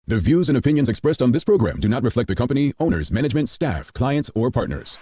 The views and opinions expressed on this program do not reflect the company, owners, management, staff, clients, or partners.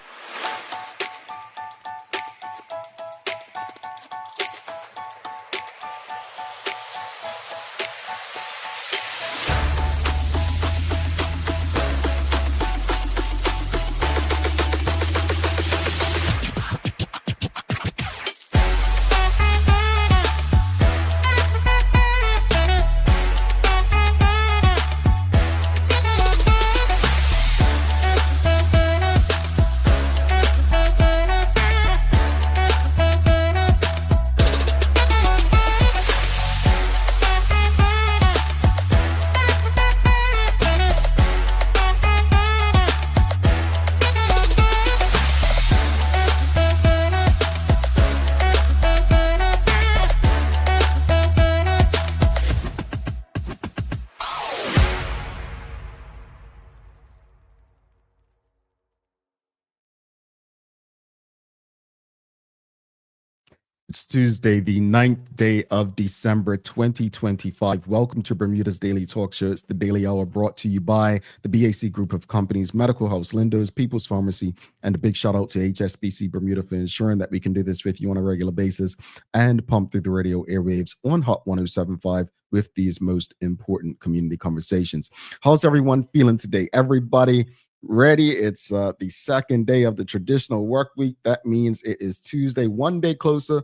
It's Tuesday, the 9th day of December, 2025. Welcome to Bermuda's Daily Talk Show. It's the Daily Hour brought to you by the BAC Group of Companies, Medical House, Lindo's, People's Pharmacy, and a big shout out to HSBC Bermuda for ensuring that we can do this with you on a regular basis and pump through the radio airwaves on Hot 107.5 with these most important community conversations. How's everyone feeling today? Everybody ready? It's the second day of the traditional work week. That means it is Tuesday, one day closer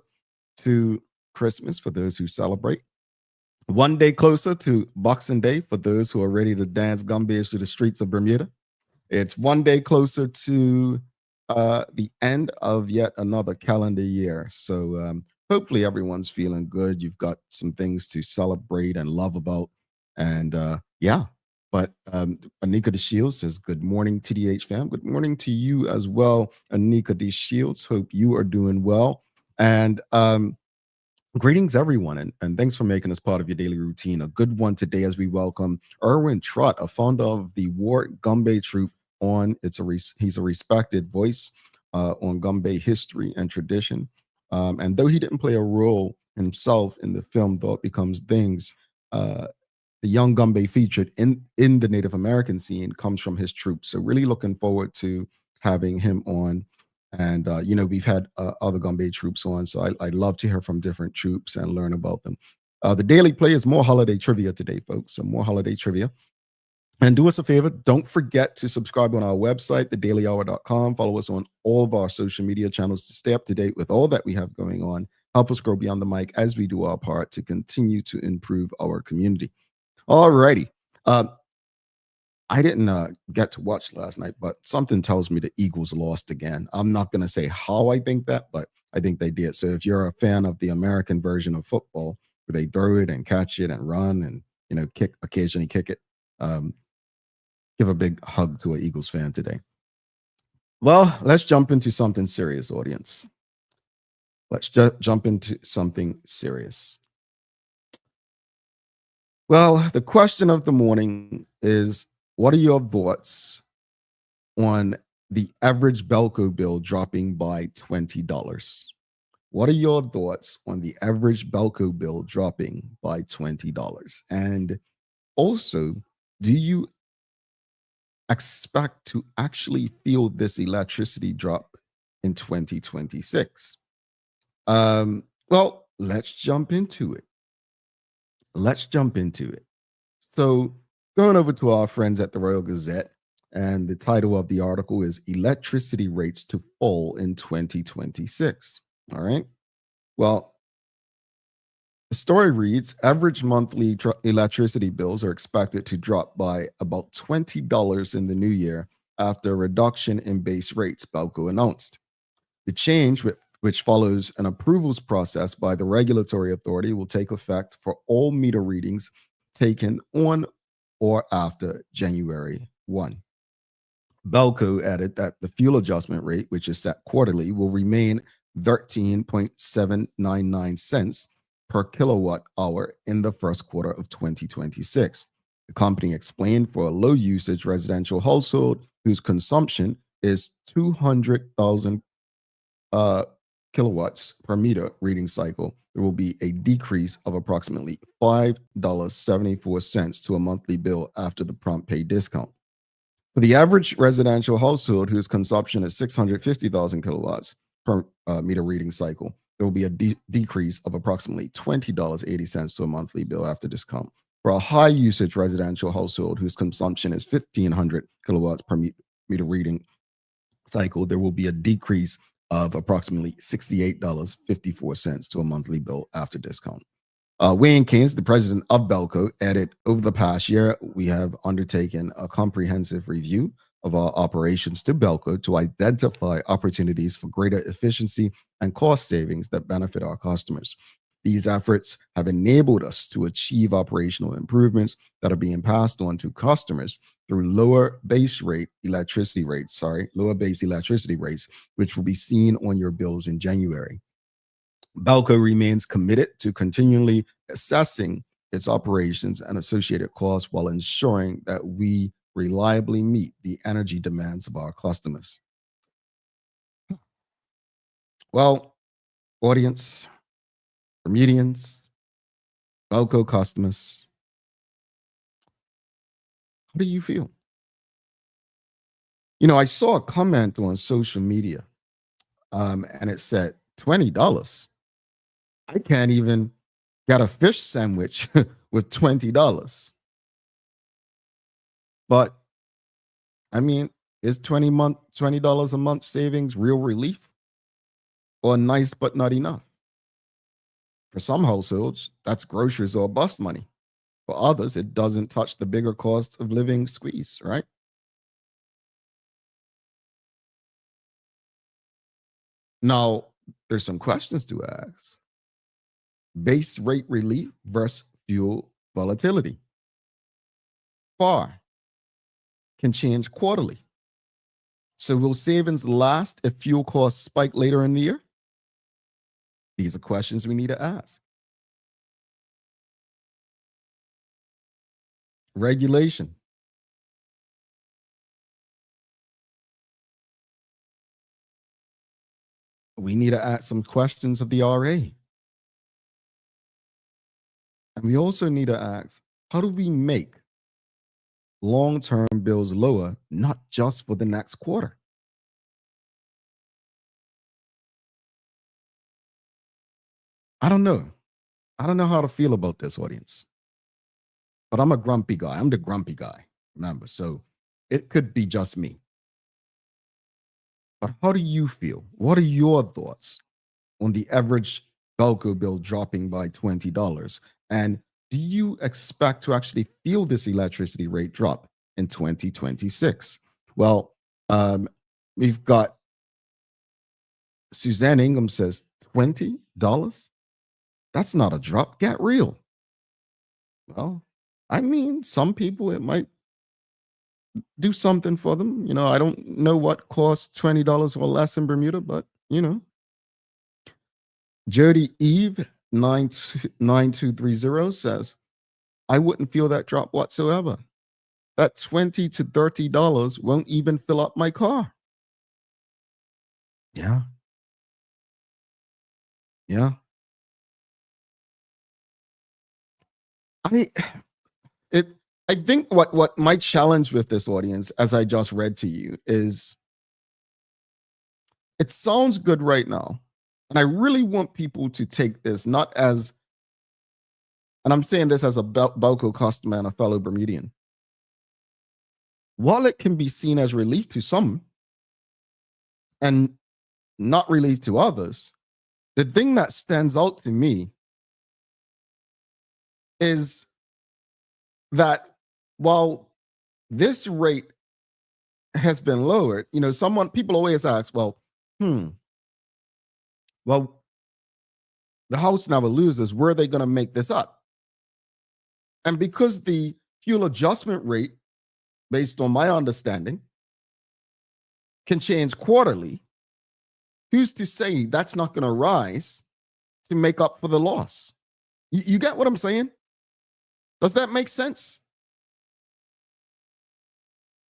to Christmas for those who celebrate. One day closer to Boxing Day for those who are ready to dance Gombeys through the streets of Bermuda. It's one day closer to the end of yet another calendar year. So hopefully everyone's feeling good. You've got some things to celebrate and love about. And yeah. But Anika De Shields says, good morning, TDH fam. Good morning to you as well, Anika De Shields. Hope you are doing well. And greetings, everyone. And thanks for making us part of your daily routine. A good one today as we welcome Irwin Trott, a founder of the Warwick Gombeys troupe on. He's a respected voice on Gombey history and tradition. And though he didn't play a role himself in the film Thought Becomes Things, the young Gombey featured in the Native American scene comes from his troupe. So really looking forward to having him on. And, we've had other Gombey troupes on, so I'd love to hear from different troupes and learn about them. The Daily Play is more holiday trivia today, folks. So more holiday trivia. And do us a favor, don't forget to subscribe on our website, thedailyhour.com. Follow us on all of our social media channels to stay up to date with all that we have going on. Help us grow beyond the mic as we do our part to continue to improve our community. All righty. I didn't get to watch last night, but something tells me the Eagles lost again. I'm not going to say how I think that, but I think they did. So if you're a fan of the American version of football, where they throw it and catch it and run and, occasionally kick it, give a big hug to an Eagles fan today. Well, let's jump into something serious, audience. Let's jump into something serious. Well, the question of the morning is, what are your thoughts on the average Belco bill dropping by $20? What are your thoughts on the average Belco bill dropping by $20? And also, do you expect to actually feel this electricity drop in 2026? Well, let's jump into it. So going over to our friends at the Royal Gazette, and the title of the article is Electricity Rates to Fall in 2026. All right. Well, the story reads, average monthly electricity bills are expected to drop by about $20 in the new year after a reduction in base rates, Belco announced. The change, which follows an approvals process by the regulatory authority, will take effect for all meter readings taken on or after January 1. Belco added that the fuel adjustment rate, which is set quarterly, will remain 13.799 cents per kilowatt hour in the first quarter of 2026. The company explained for a low usage residential household whose consumption is 200,000 kilowatts per meter reading cycle, there will be a decrease of approximately $5.74 to a monthly bill after the prompt pay discount. For the average residential household whose consumption is 650,000 kilowatts per meter reading cycle, there will be a decrease of approximately $20.80 to a monthly bill after discount. For a high usage residential household whose consumption is 1,500 kilowatts per meter reading cycle, there will be a decrease of approximately $68.54 to a monthly bill after discount. Wayne Keynes, the president of Belco, added, over the past year, we have undertaken a comprehensive review of our operations to Belco to identify opportunities for greater efficiency and cost savings that benefit our customers. These efforts have enabled us to achieve operational improvements that are being passed on to customers through lower base electricity rates, which will be seen on your bills in January. Belco remains committed to continually assessing its operations and associated costs while ensuring that we reliably meet the energy demands of our customers. Well, audience, Bermudians, Belco customers, how do you feel? You know, I saw a comment on social media, and it said, $20. I can't even get a fish sandwich with $20. But I mean, is $20 a month savings real relief, or nice but not enough? For some households, that's groceries or bus money. For others, it doesn't touch the bigger cost of living squeeze, right? Now, there's some questions to ask. Base rate relief versus fuel volatility. FAR can change quarterly. So will savings last if fuel costs spike later in the year? These are questions we need to ask. Regulation. We need to ask some questions of the RA. And we also need to ask, how do we make long-term bills lower, not just for the next quarter? I don't know. I don't know how to feel about this, audience. But I'm a grumpy guy. I'm the grumpy guy, remember? So it could be just me. But how do you feel? What are your thoughts on the average Belco bill dropping by $20? And do you expect to actually feel this electricity rate drop in 2026? Well, we've got Suzanne Ingham says $20? That's not a drop. Get real. Well, I mean, some people, it might do something for them. You know, I don't know what costs $20 or less in Bermuda, but, you know. Jody Eve 9230 says, I wouldn't feel that drop whatsoever. That $20 to $30 won't even fill up my car. Yeah. Yeah. I think what my challenge with this audience, as I just read to you, is it sounds good right now. And I really want people to take this not as, and I'm saying this as a Belco customer and a fellow Bermudian. While it can be seen as relief to some and not relief to others, the thing that stands out to me is that while this rate has been lowered, you know, people always ask, well, the house never loses. Where are they going to make this up? And because the fuel adjustment rate, based on my understanding, can change quarterly, who's to say that's not going to rise to make up for the loss? You get what I'm saying? Does that make sense?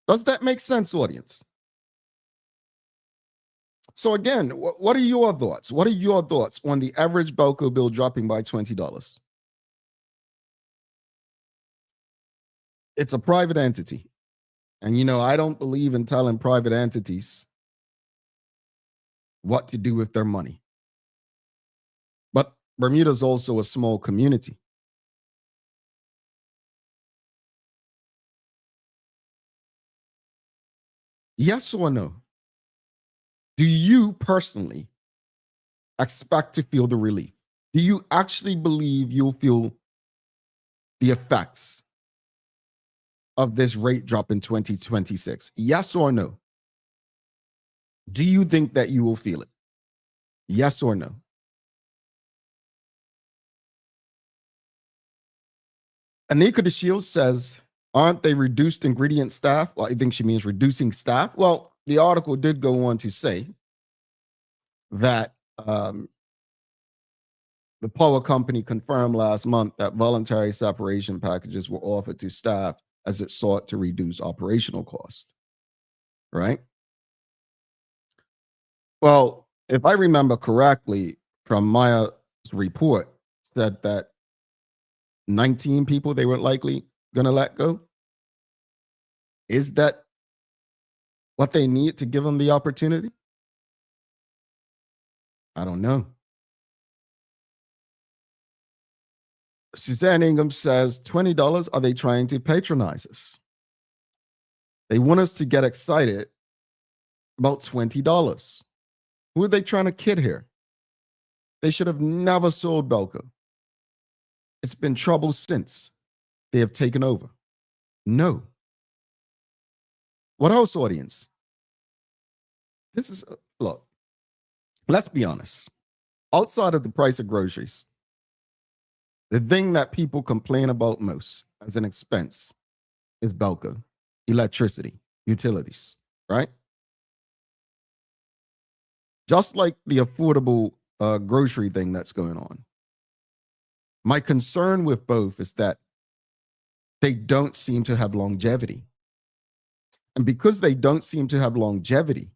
Does that make sense, audience? So again, what are your thoughts? What are your thoughts on the average Belco bill dropping by $20? It's a private entity. And I don't believe in telling private entities what to do with their money. But Bermuda is also a small community. Yes or no? Do you personally expect to feel the relief? Do you actually believe you'll feel the effects of this rate drop in 2026? Yes or no? Do you think that you will feel it? Yes or no? Anika the Shield says, aren't they reduced ingredient staff? Well, I think she means reducing staff. Well, the article did go on to say that the power company confirmed last month that voluntary separation packages were offered to staff as it sought to reduce operational costs. Right? Well, if I remember correctly from Maya's report, said that 19 people they were likely going to let go. Is that what they need to give them the opportunity? I don't know. Suzanne Ingham says, $20, are they trying to patronize us? They want us to get excited about $20. Who are they trying to kid here? They should have never sold Belco. It's been trouble since they have taken over. No. What else, audience? This is, look, let's be honest. Outside of the price of groceries, the thing that people complain about most as an expense is Belco, electricity, utilities, right? Just like the affordable grocery thing that's going on. My concern with both is that they don't seem to have longevity. And because they don't seem to have longevity,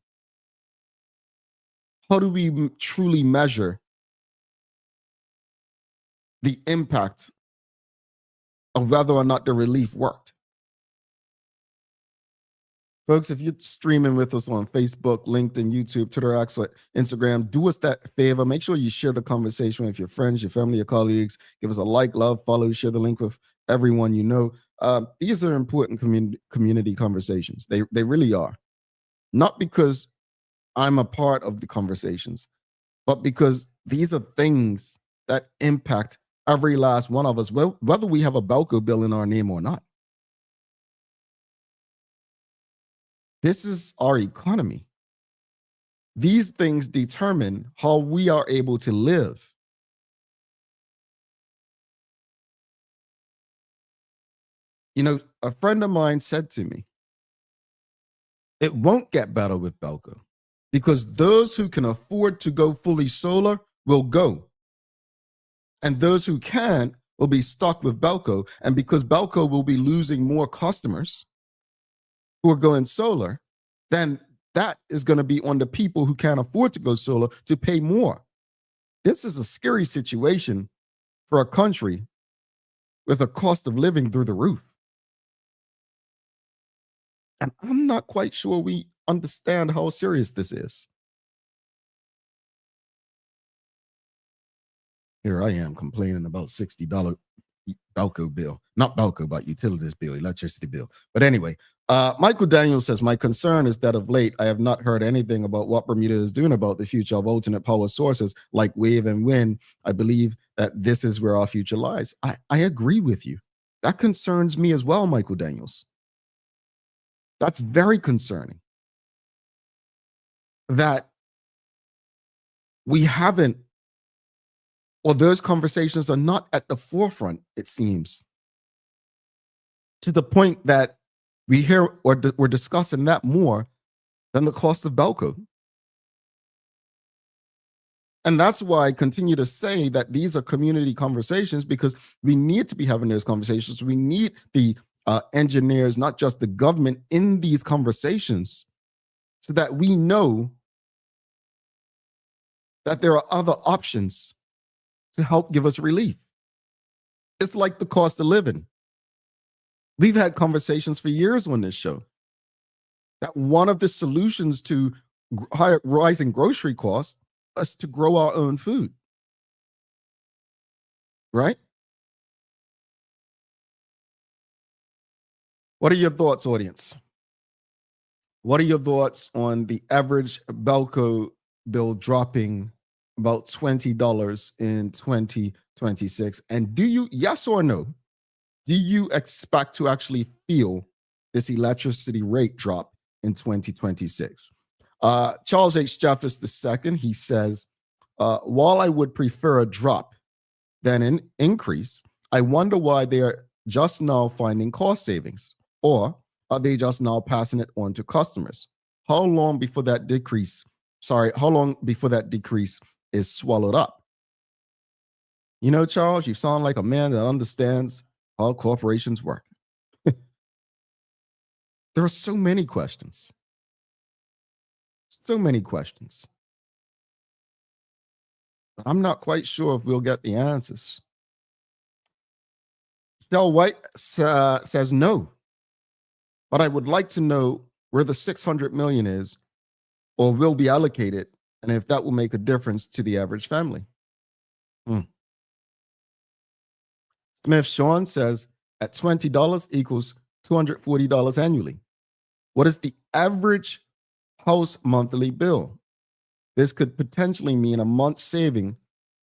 how do we truly measure the impact of whether or not the relief worked? Folks, if you're streaming with us on Facebook, LinkedIn, YouTube, Twitter, X, or Instagram, do us that favor. Make sure you share the conversation with your friends, your family, your colleagues. Give us a like, love, follow, share the link with everyone you know. These are important community conversations. They really are. Not because I'm a part of the conversations, but because these are things that impact every last one of us, whether we have a Belco bill in our name or not. This is our economy. These things determine how we are able to live. A friend of mine said to me, it won't get better with Belco because those who can afford to go fully solar will go. And those who can't will be stuck with Belco. And because Belco will be losing more customers who are going solar, then that is going to be on the people who can't afford to go solar to pay more. This is a scary situation for a country with a cost of living through the roof. And I'm not quite sure we understand how serious this is. Here I am complaining about $60 Belco bill. Not Belco, but utilities bill, electricity bill. But anyway, Michael Daniels says, my concern is that of late, I have not heard anything about what Bermuda is doing about the future of alternate power sources like wave and wind. I believe that this is where our future lies. I agree with you. That concerns me as well, Michael Daniels. That's very concerning. That we haven't, or those conversations are not at the forefront, it seems, to the point that we hear or we're discussing that more than the cost of Belco. And that's why I continue to say that these are community conversations, because we need to be having those conversations. We need the engineers, not just the government, in these conversations so that we know that there are other options to help give us relief. It's like the cost of living. We've had conversations for years on this show that one of the solutions to rising grocery costs is to grow our own food. Right? What are your thoughts, audience? What are your thoughts on the average Belco bill dropping about $20 in 2026? And do you, yes or no, do you expect to actually feel this electricity rate drop in 2026? Charles H. Jeffers II, he says, while I would prefer a drop than an increase, I wonder why they are just now finding cost savings, or are they just now passing it on to customers? How long before that decrease is swallowed up? You know, Charles, you sound like a man that understands how corporations work. There are so many questions. So many questions. But I'm not quite sure if we'll get the answers. Shell White says no. But I would like to know where the 600 million is or will be allocated, and if that will make a difference to the average family. Smith Sean says at $20 equals $240 annually. What is the average house monthly bill? This could potentially mean a month saving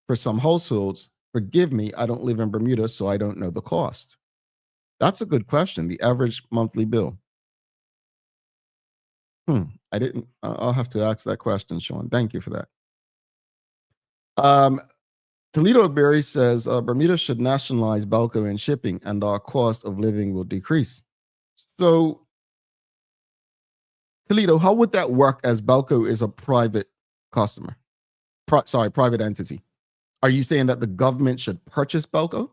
for some households. Forgive me, I don't live in Bermuda, so I don't know the cost. That's a good question, the average monthly bill. I'll have to ask that question, Sean. Thank you for that. Toledo Berry says, Bermuda should nationalize Belco and shipping, and our cost of living will decrease. So, Toledo, how would that work as Belco is a private customer? Private entity. Are you saying that the government should purchase Belco?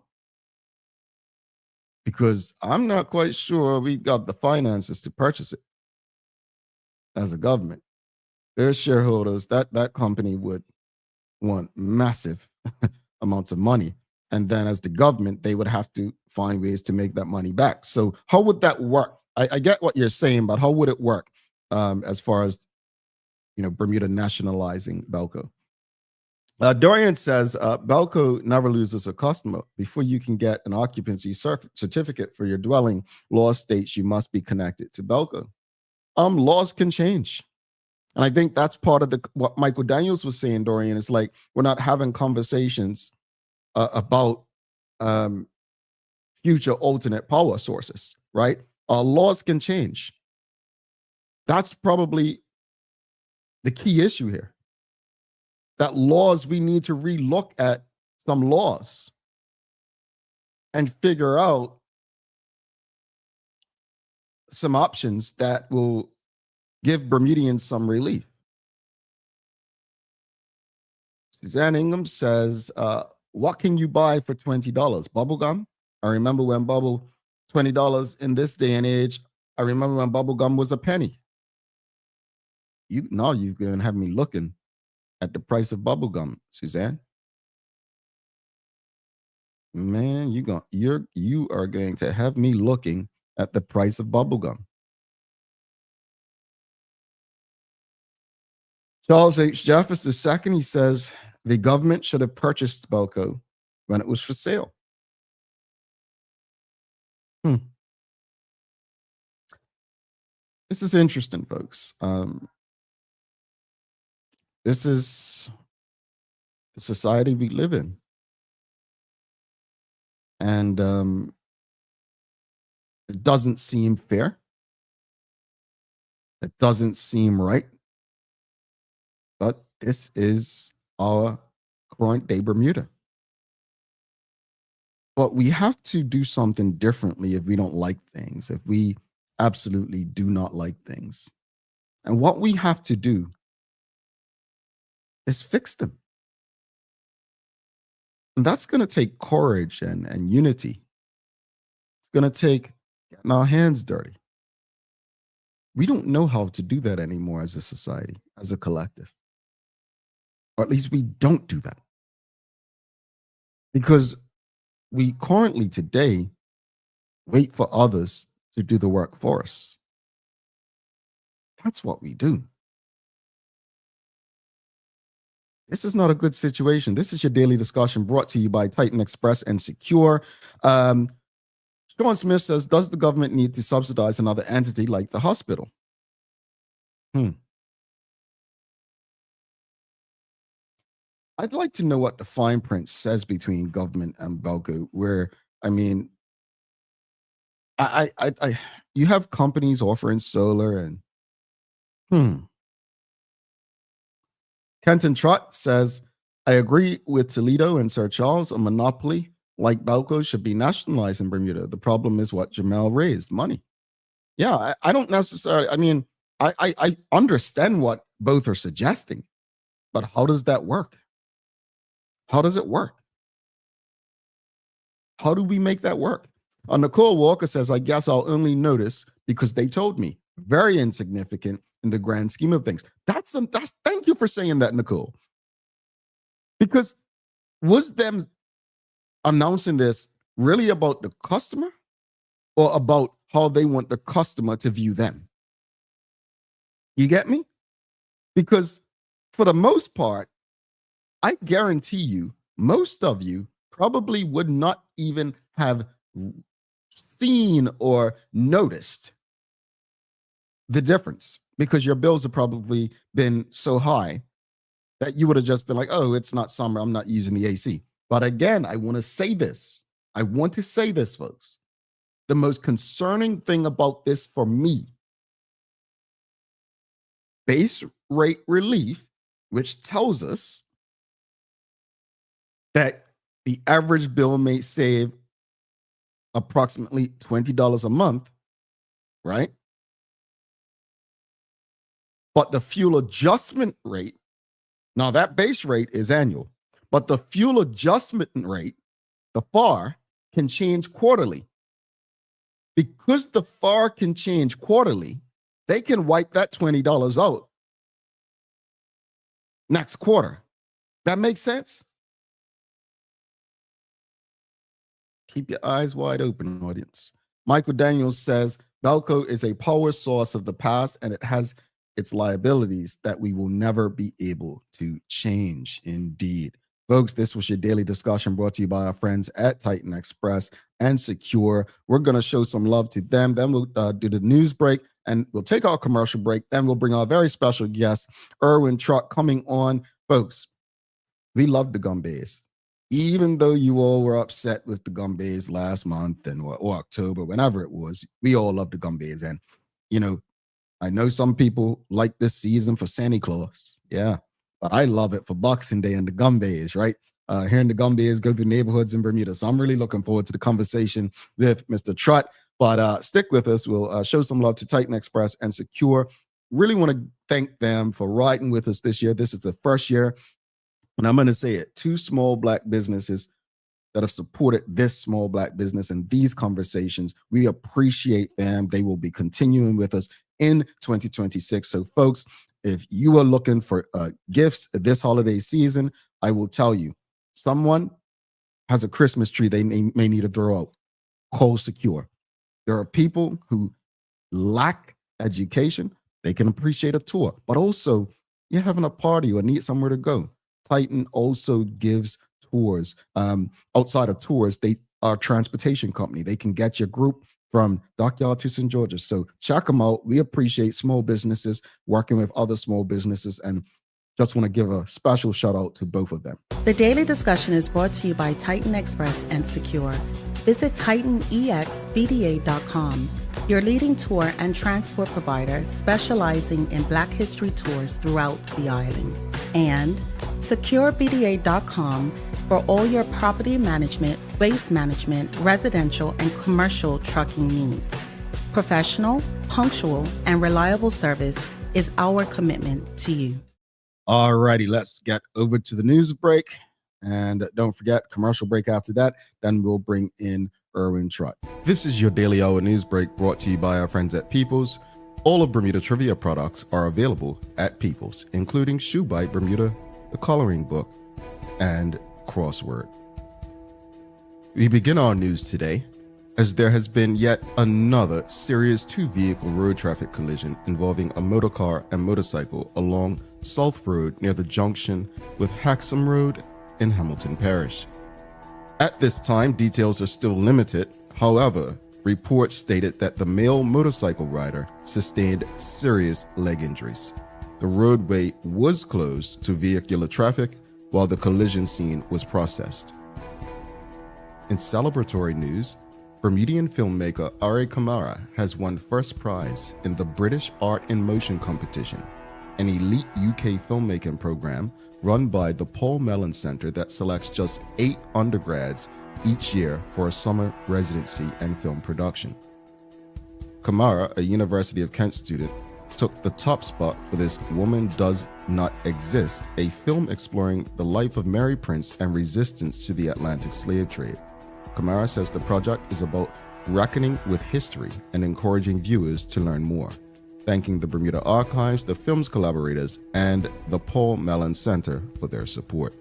Because I'm not quite sure we got the finances to purchase it as a government. Their shareholders, that company would want massive amounts of money. And then as the government, they would have to find ways to make that money back. So how would that work? I get what you're saying, but how would it work as far as, Bermuda nationalizing Belco? Dorian says, Belco never loses a customer. Before you can get an occupancy certificate for your dwelling, law states you must be connected to Belco. Laws can change. And I think that's part of what Michael Daniels was saying, Dorian. It's like we're not having conversations about future alternate power sources, right? Laws can change. That's probably the key issue here. That laws, we need to relook at some laws and figure out some options that will give Bermudians some relief. Suzanne Ingham says, what can you buy for $20? Bubblegum? I remember when $20 in this day and age, I remember when bubblegum was a penny. Now you're going to have me looking at the price of bubblegum, Suzanne. Man, you are going to have me looking at the price of bubblegum. Charles H. Jeffers II, he says, the government should have purchased Belco when it was for sale. This is interesting, folks. This is the society we live in. And it doesn't seem fair. It doesn't seem right. But this is our current day Bermuda. But we have to do something differently if we don't like things, if we absolutely do not like things. And what we have to do is fix them. And that's going to take courage and unity. It's going to take getting our hands dirty. We don't know how to do that anymore as a society, as a collective. Or at least we don't do that. Because we currently today wait for others to do the work for us. That's what we do. This is not a good situation. This is your daily discussion brought to you by Titan Express and Secure. Sean Smith says, does the government need to subsidize another entity like the hospital? I'd like to know what the fine print says between government and Belco, where, I mean, you have companies offering solar and, Kenton Trott says, I agree with Toledo and Sir Charles. A monopoly like Belco should be nationalized in Bermuda. The problem is what Jamel raised, money. Yeah, I don't necessarily, I mean, I understand what both are suggesting, but how does that work? How does it work? How do we make that work? Nicole Walker says, I guess I'll only notice because they told me. Very insignificant in the grand scheme of things. That's thank you for saying that, Nicole. Because was them announcing this really about the customer or about how they want the customer to view them? You get me? Because for the most part, I guarantee you, most of you probably would not even have seen or noticed the difference because your bills have probably been so high that you would have just been like, oh, it's not summer, I'm not using the AC. But again, I want to say this. I want to say this, folks. The most concerning thing about this for me, base rate relief, which tells us that the average bill may save approximately $20 a month, right? But the fuel adjustment rate, now that base rate is annual, but the fuel adjustment rate, the FAR, can change quarterly. Because the FAR can change quarterly, they can wipe that $20 out next quarter. That makes sense? Keep your eyes wide open, audience. Michael Daniels says, Belco is a power source of the past and it has its liabilities that we will never be able to change. Indeed. Folks, this was your daily discussion brought to you by our friends at Titan Express and Secure. We're going to show some love to them. Then we'll do the news break and we'll take our commercial break. Then we'll bring our very special guest, Irwin Trott, coming on. Folks, we love the Gombeys. Even though you all were upset with the Gombeys last month or October, whenever it was, we all love the Gombeys. And, you know, I know some people like this season for Santa Claus. Yeah. But I love it for Boxing Day and the Gombeys, right? Hearing the Gombeys go through neighborhoods in Bermuda. So I'm really looking forward to the conversation with Mr. Trott. But stick with us. We'll show some love to Titan Express and Secure. Really want to thank them for riding with us this year. This is the first year. And I'm going to say it, 2 small Black businesses that have supported this small Black business and these conversations. We appreciate them. They will be continuing with us in 2026. So, folks, if you are looking for gifts this holiday season, I will tell you, someone has a Christmas tree they may need to throw out. Call Secure. There are people who lack education. They can appreciate a tour, but also you're having a party or need somewhere to go. Titan also gives tours. Outside of tours, they are a transportation company. They can get your group from Dockyard to St. George's. So check them out. We appreciate small businesses working with other small businesses and just want to give a special shout out to both of them. The Daily Discussion is brought to you by Titan Express and Secure. Visit TitanEXBDA.com, your leading tour and transport provider specializing in Black history tours throughout the island. And SecureBDA.com for all your property management, waste management, residential, and commercial trucking needs. Professional, punctual, and reliable service is our commitment to you. All righty, let's get over to the news break. And don't forget, commercial break after that. Then we'll bring in Irwin Trott. This is your Daily Hour news break brought to you by our friends at Peoples. All of Bermuda Trivia products are available at Peoples, including Shoe Bite Bermuda the coloring book, and crossword. We begin our news today as there has been yet another serious two-vehicle road traffic collision involving a motorcar and motorcycle along South Road near the junction with Haxham Road in Hamilton Parish. At this time, details are still limited. However, reports stated that the male motorcycle rider sustained serious leg injuries. The roadway was closed to vehicular traffic while the collision scene was processed. In celebratory news, Bermudian filmmaker Ari Kamara has won first prize in the British Art in Motion competition, an elite UK filmmaking program run by the Paul Mellon Centre that selects just 8 undergrads each year for a summer residency and film production. Kamara, a University of Kent student, took the top spot for this Woman Does Not Exist, a film exploring the life of Mary Prince and resistance to the Atlantic slave trade. Kamara says the project is about reckoning with history and encouraging viewers to learn more, thanking the Bermuda Archives, the film's collaborators, and the Paul Mellon Center for their support.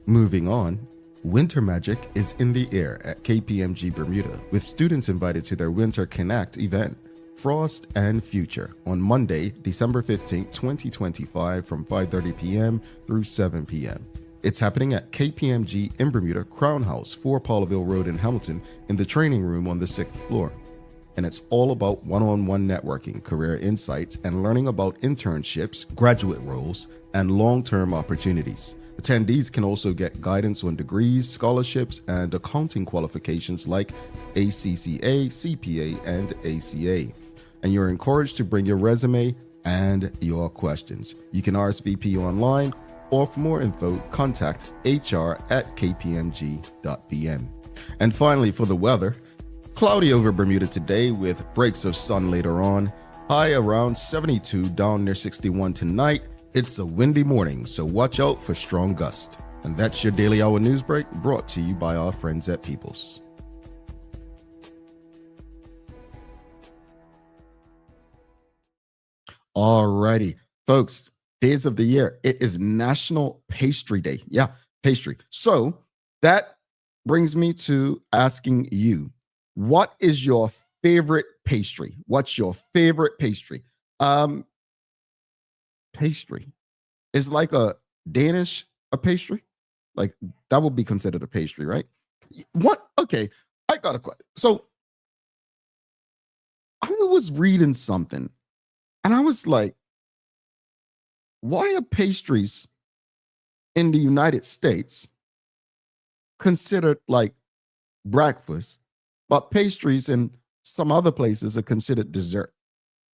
Moving on, Winter Magic is in the air at KPMG Bermuda, with students invited to their Winter Connect event, Frost and Future, on Monday, December 15, 2025 from 5:30 p.m. through 7 p.m. It's happening at KPMG in Bermuda, Crown House, 4 Paulville Road in Hamilton, in the training room on the 6th floor. And it's all about one-on-one networking, career insights, and learning about internships, graduate roles, and long-term opportunities. Attendees can also get guidance on degrees, scholarships, and accounting qualifications like ACCA, CPA, and ACA. And you're encouraged to bring your resume and your questions. You can RSVP online, or for more info, contact hr@kpmg.pm. And finally, for the weather, cloudy over Bermuda today with breaks of sun later on. High around 72, down near 61 tonight. It's a windy morning, so watch out for strong gusts. And that's your Daily Hour News Break, brought to you by our friends at Peoples. Alrighty, folks. Days of the year. It is National Pastry Day. Yeah, pastry. So that brings me to asking you, what is your favorite pastry? What's your favorite pastry? Pastry is like a Danish a pastry? Like that would be considered a pastry, right? What? Okay, I got a question. So I was reading something and I was like, why are pastries in the United States considered like breakfast, but pastries in some other places are considered dessert?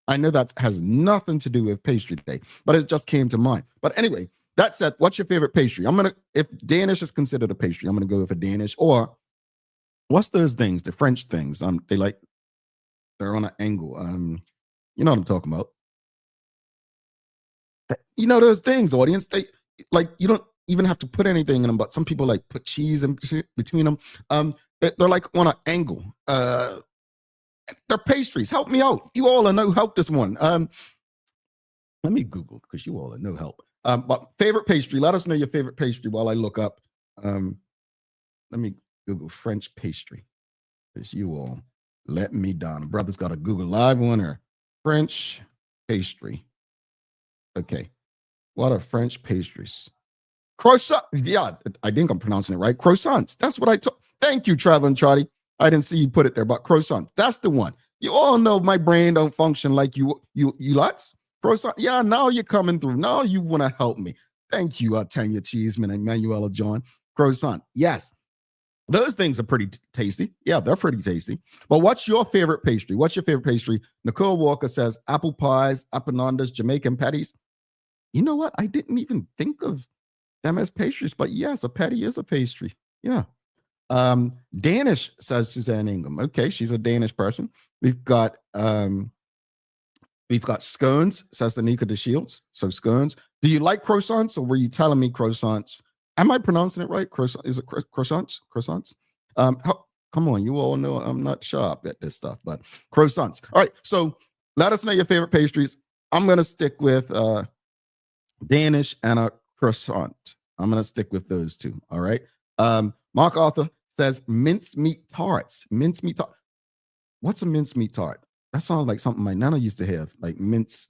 I know that has nothing to do with pastry day, but it just came to mind. But anyway, that said, what's your favorite pastry? If Danish is considered a pastry, I'm gonna go with a Danish. Or what's those things, the French things? They're on an angle. You know what I'm talking about. You know those things, audience. They like you don't even have to put anything in them, but some people like put cheese in between them. They're like on an angle. They're pastries. Help me out. You all are no help this one. Let me Google because you all are no help. But favorite pastry. Let us know your favorite pastry while I look up. Let me Google French pastry because you all let me down. Brother's got a Google Live one or French pastry. Okay, what are French pastries? Croissant. Yeah, I think I'm pronouncing it right. Croissants. That's what I told. Thank you, Traveling Trotty. I didn't see you put it there, but croissant. That's the one. You all know my brain don't function like you lots. Croissant. Yeah, now you're coming through. Now you want to help me. Thank you, Tanya Cheeseman and Manuela John. Croissant. Yes. Those things are pretty tasty. Yeah, they're pretty tasty. But what's your favorite pastry? What's your favorite pastry? Nicole Walker says apple pies, apanandas, Jamaican patties. You know what? I didn't even think of them as pastries, but yes, a patty is a pastry. Yeah. Danish, says Suzanne Ingham. Okay, she's a Danish person. We've got scones, says Anika De Shields. So scones. Do you like croissants, or were you telling me croissants? Am I pronouncing it right? Croissant? Is it croissants? Croissants? Come on, you all know I'm not sharp at this stuff, but croissants. All right, so let us know your favorite pastries. I'm gonna stick with Danish and a croissant. I'm going to stick with those two. All right. Mark Arthur says mincemeat tarts. Mincemeat tart. What's a mincemeat tart? That sounds like something my nana used to have, like mince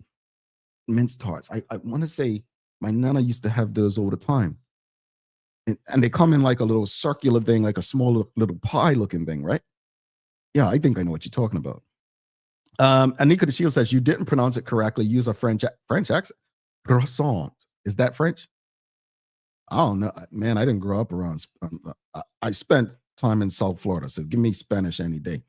tarts. I want to say my nana used to have those all the time. And they come in like a little circular thing, like a small little pie looking thing, right? Yeah, I think I know what you're talking about. Anika the Shield says you didn't pronounce it correctly. Use a French accent. Croissant. Is that French? I don't know. Man, I didn't grow up around. I spent time in South Florida, so give me Spanish any day.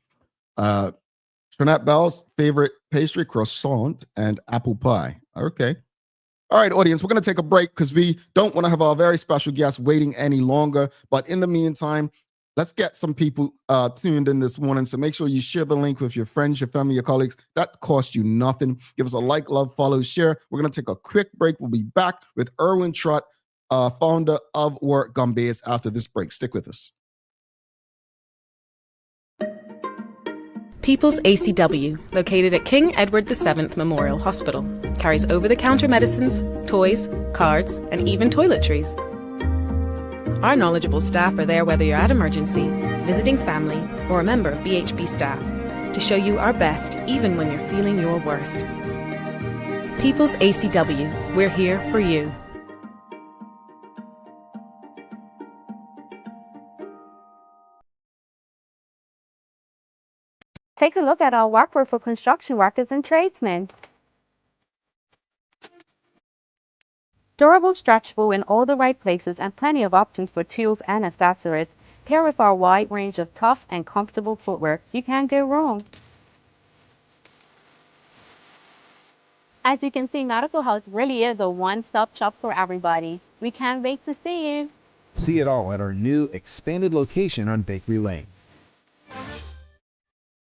Trinette Bell's favorite pastry, croissant and apple pie. Okay. All right, audience, we're going to take a break because we don't want to have our very special guest waiting any longer. But in the meantime, let's get some people tuned in this morning. So make sure you share the link with your friends, your family, your colleagues. That costs you nothing. Give us a like, love, follow, share. We're going to take a quick break. We'll be back with Irwin Trott, founder of Warwick Gombeys, after this break. Stick with us. People's ACW, located at King Edward VII Memorial Hospital, carries over-the-counter medicines, toys, cards, and even toiletries. Our knowledgeable staff are there whether you're at emergency, visiting family, or a member of BHB staff, to show you our best even when you're feeling your worst. People's ACW, we're here for you. Take a look at our workbook for construction workers and tradesmen. Durable, stretchable in all the right places and plenty of options for tools and accessories. Paired with our wide range of tough and comfortable footwear, you can't go wrong. As you can see, Medical House really is a one-stop shop for everybody. We can't wait to see you. See it all at our new expanded location on Bakery Lane.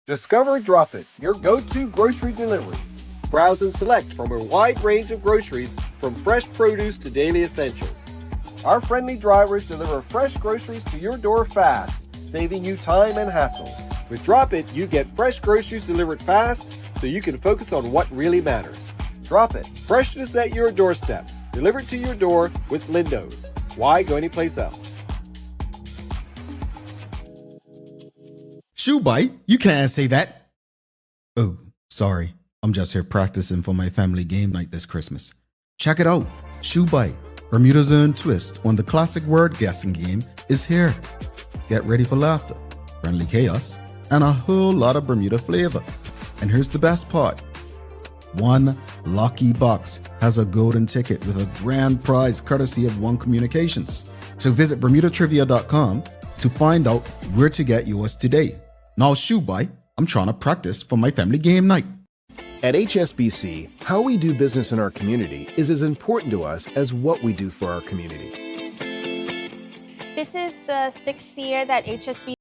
Discover Drop It, your go-to grocery delivery. Browse and select from a wide range of groceries, from fresh produce to daily essentials. Our friendly drivers deliver fresh groceries to your door fast, saving you time and hassle. With Drop It, you get fresh groceries delivered fast so you can focus on what really matters. Drop It, freshness at your doorstep, delivered to your door with Lindo's. Why go anyplace else? Shoe bite? You can't say that. Oh, sorry. I'm just here practicing for my family game night this Christmas. Check it out. Shoe bite, Bermuda's own twist on the classic word guessing game, is here. Get ready for laughter, friendly chaos, and a whole lot of Bermuda flavor. And here's the best part. One lucky box has a golden ticket with a grand prize courtesy of One Communications. So visit BermudaTrivia.com to find out where to get yours today. Now, shoe bite, I'm trying to practice for my family game night. At HSBC, how we do business in our community is as important to us as what we do for our community. This is the 6th year that HSBC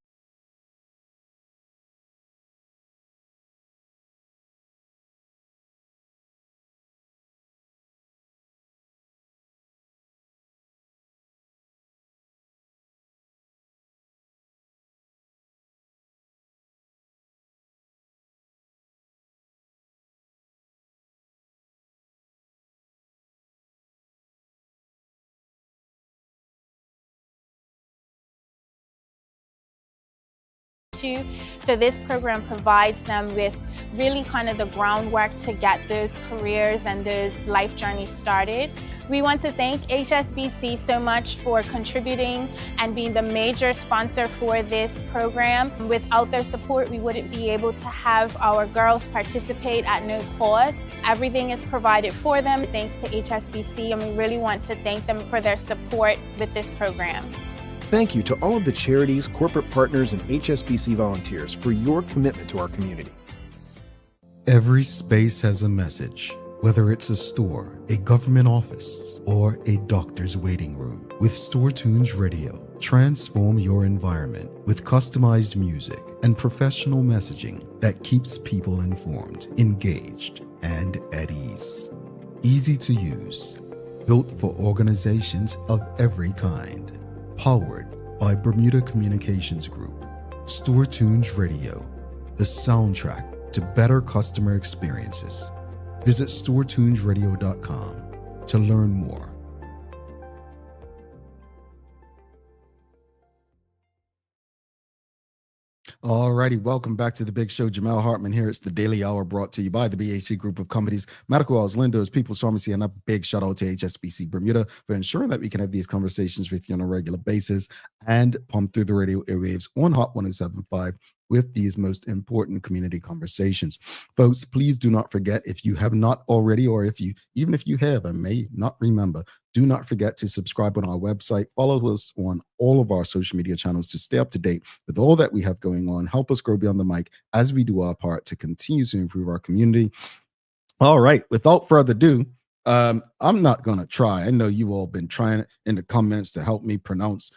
So this program provides them with really kind of the groundwork to get those careers and those life journeys started. We want to thank HSBC so much for contributing and being the major sponsor for this program. Without their support, we wouldn't be able to have our girls participate at no cost. Everything is provided for them thanks to HSBC, and we really want to thank them for their support with this program. Thank you to all of the charities, corporate partners, and HSBC volunteers for your commitment to our community. Every space has a message, whether it's a store, a government office, or a doctor's waiting room. With Store Tunes Radio, transform your environment with customized music and professional messaging that keeps people informed, engaged, and at ease. Easy to use, built for organizations of every kind. Powered by Bermuda Communications Group. Store Tunes Radio, the soundtrack to better customer experiences. Visit StoreTunesRadio.com to learn more. Alrighty, welcome back to the big show. Jamal Hartman here. It's the Daily Hour brought to you by the BAC Group of Companies, Medical Wells, Lindos, People's Pharmacy, and a big shout out to HSBC Bermuda for ensuring that we can have these conversations with you on a regular basis and pump through the radio airwaves on Hot 107.5 with these most important community conversations. Folks, please do not forget, if you have not already, or even if you have and may not remember, do not forget to subscribe on our website. Follow us on all of our social media channels to stay up to date with all that we have going on. Help us grow beyond the mic as we do our part to continue to improve our community. All right, without further ado, I'm not going to try. I know you all been trying in the comments to help me pronounce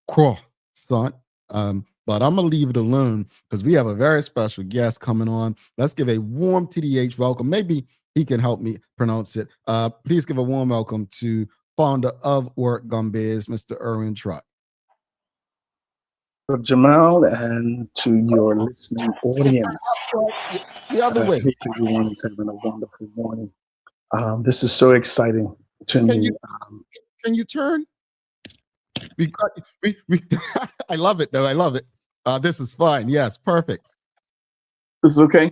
croissant, but I'm going to leave it alone because we have a very special guest coming on. Let's give a warm TDH welcome. Maybe he can help me pronounce it. Please give a warm welcome to founder of Warwick Gombeys, Mr. Irwin Trott. So Jamal, and to your listening audience, the other way. I hope everyone's having a wonderful morning. This is so exciting to me. Can you turn? We I love it though. I love it. This is fine. Yes, perfect. This is okay.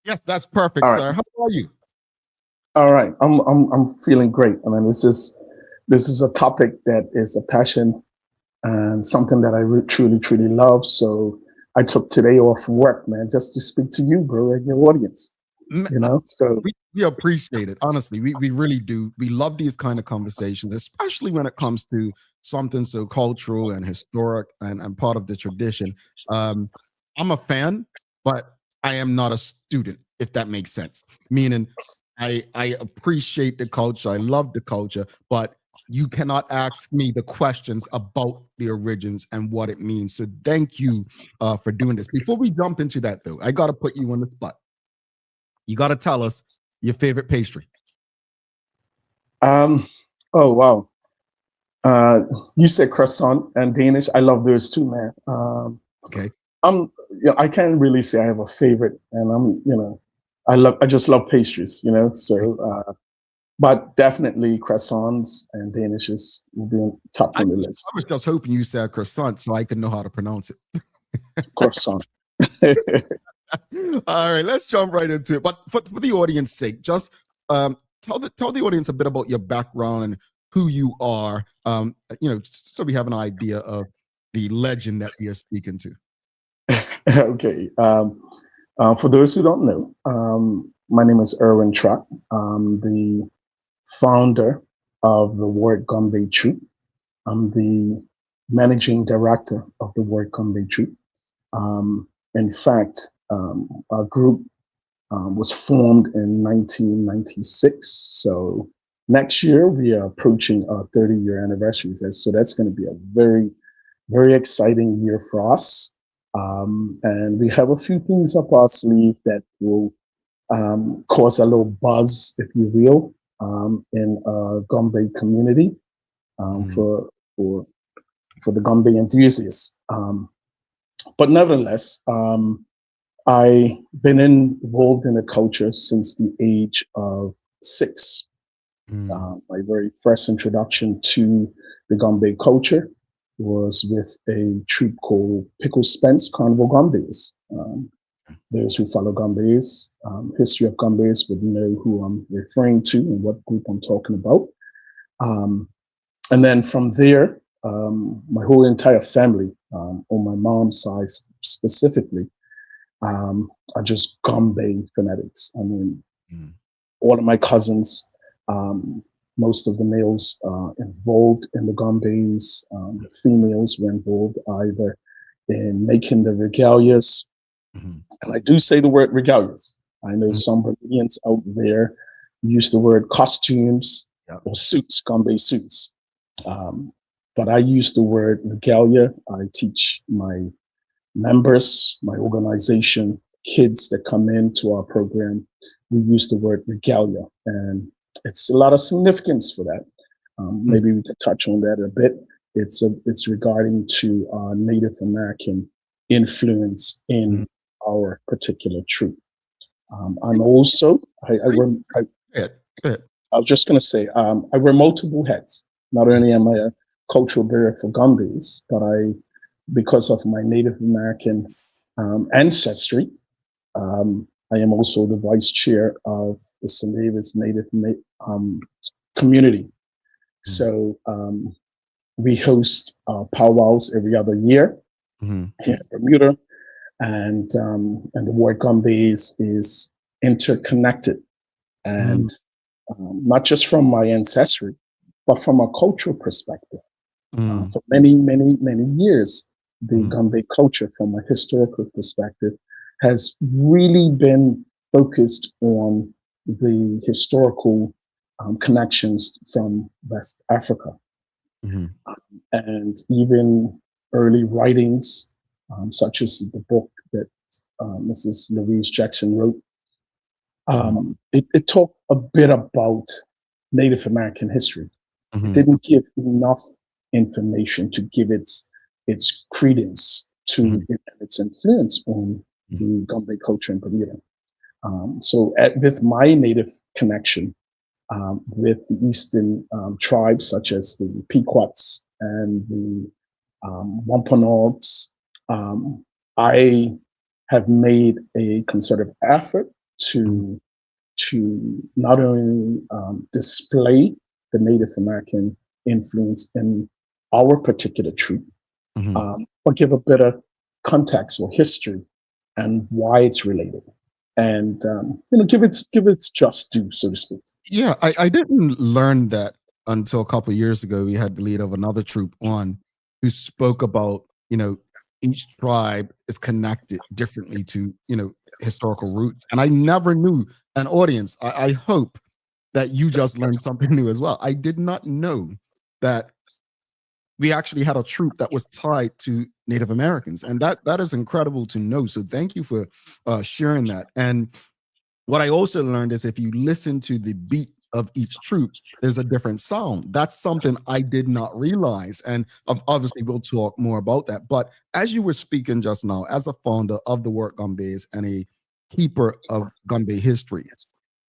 Yes, that's perfect, all right, sir. How are you? All right, I'm feeling great. I mean, this is a topic that is a passion and something that I truly love. So I took today off work, man, just to speak to you, bro, and your audience. You know, so we appreciate it. Honestly, we really do. We love these kind of conversations, especially when it comes to something so cultural and historic and part of the tradition. I'm a fan, but I am not a student, if that makes sense. Meaning, I appreciate the culture. I love the culture, but you cannot ask me the questions about the origins and what it means. So thank you for doing this. Before we jump into that, though, I got to put you on the spot. You got to tell us your favorite pastry. Oh, wow. You said croissant and Danish. I love those too, man. Okay. I can't really say I have a favorite, and I just love pastries, so, but definitely croissants and Danishes will be on top of the list. I was just hoping you said croissant so I could know how to pronounce it. Croissant. All right, let's jump right into it. But for the audience's sake, just tell the audience a bit about your background and who you are, so we have an idea of the legend that we are speaking to. Okay. For those who don't know, my name is Irwin Trott. I'm the founder of the Warwick Gombeys troupe. I'm the managing director of the Warwick Gombeys troupe. In fact, our group was formed in 1996. So next year we are approaching our 30-year anniversary. So that's going to be a very, very exciting year for us. And we have a few things up our sleeve that will cause a little buzz, if you will, in Gombey community for the Gombey enthusiasts. But nevertheless, I've been involved in the culture since the age of 6. My very first introduction to the Gombey culture was with a troupe called Pickle Spence Carnival Gombeys. Those who follow Gombeys, history of Gombeys would know who I'm referring to and what group I'm talking about. And then from there, my whole entire family, on my mom's side specifically, are just Gombey fanatics. I mean, all of my cousins, most of the males involved in the Gombeys, the females were involved either in making the regalias. And I do say the word regalias. I know some Bermudians out there use the word costumes or suits, Gombey suits. But I use the word regalia. I teach my members, my organization, kids that come into our program, we use the word regalia. And it's a lot of significance for that. Maybe we could touch on that a bit. It's regarding to our Native American influence in our particular troupe. I'm also, I was just going to say, I wear multiple hats. Not only am I a cultural bearer for Gombeys, but because of my Native American ancestry. I am also the vice chair of the Salavis Native community. So we host powwows every other year here in Bermuda, and the Warwick Gombeys is interconnected, and not just from my ancestry, but from a cultural perspective. For many, many, many years, the Gombey culture, from a historical perspective, has really been focused on the historical connections from West Africa. And even early writings, such as the book that Mrs. Louise Jackson wrote, it talked a bit about Native American history. It didn't give enough information to give its credence to its influence on the Gombey culture in Bermuda. So with my native connection with the eastern tribes, such as the Pequots and the Wampanoags, I have made a concerted effort to not only display the Native American influence in our particular troupe, but give a better context or history and why it's related, and give its just due, so to speak. Yeah, I didn't learn that until a couple of years ago. We had the leader of another troupe on who spoke about each tribe is connected differently to historical roots, and I never knew. An audience, I hope that you just learned something new as well. I did not know that we actually had a troupe that was tied to Native Americans, and that is incredible to know. So thank you for sharing that. And what I also learned is if you listen to the beat of each troupe, there's a different sound. That's something I did not realize, and obviously we'll talk more about that. But as you were speaking just now, as a founder of the Warwick Gombeys and a keeper of Gombey history,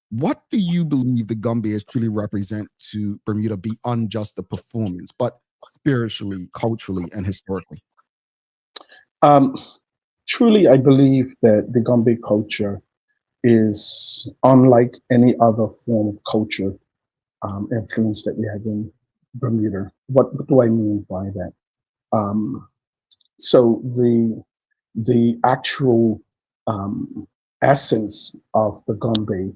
what do you believe the Gombeys truly represent to Bermuda beyond just the performance, but spiritually, culturally, and historically? Truly, I believe that the Gombey culture is unlike any other form of culture influence that we have in Bermuda. What do I mean by that? So the actual essence of the Gombey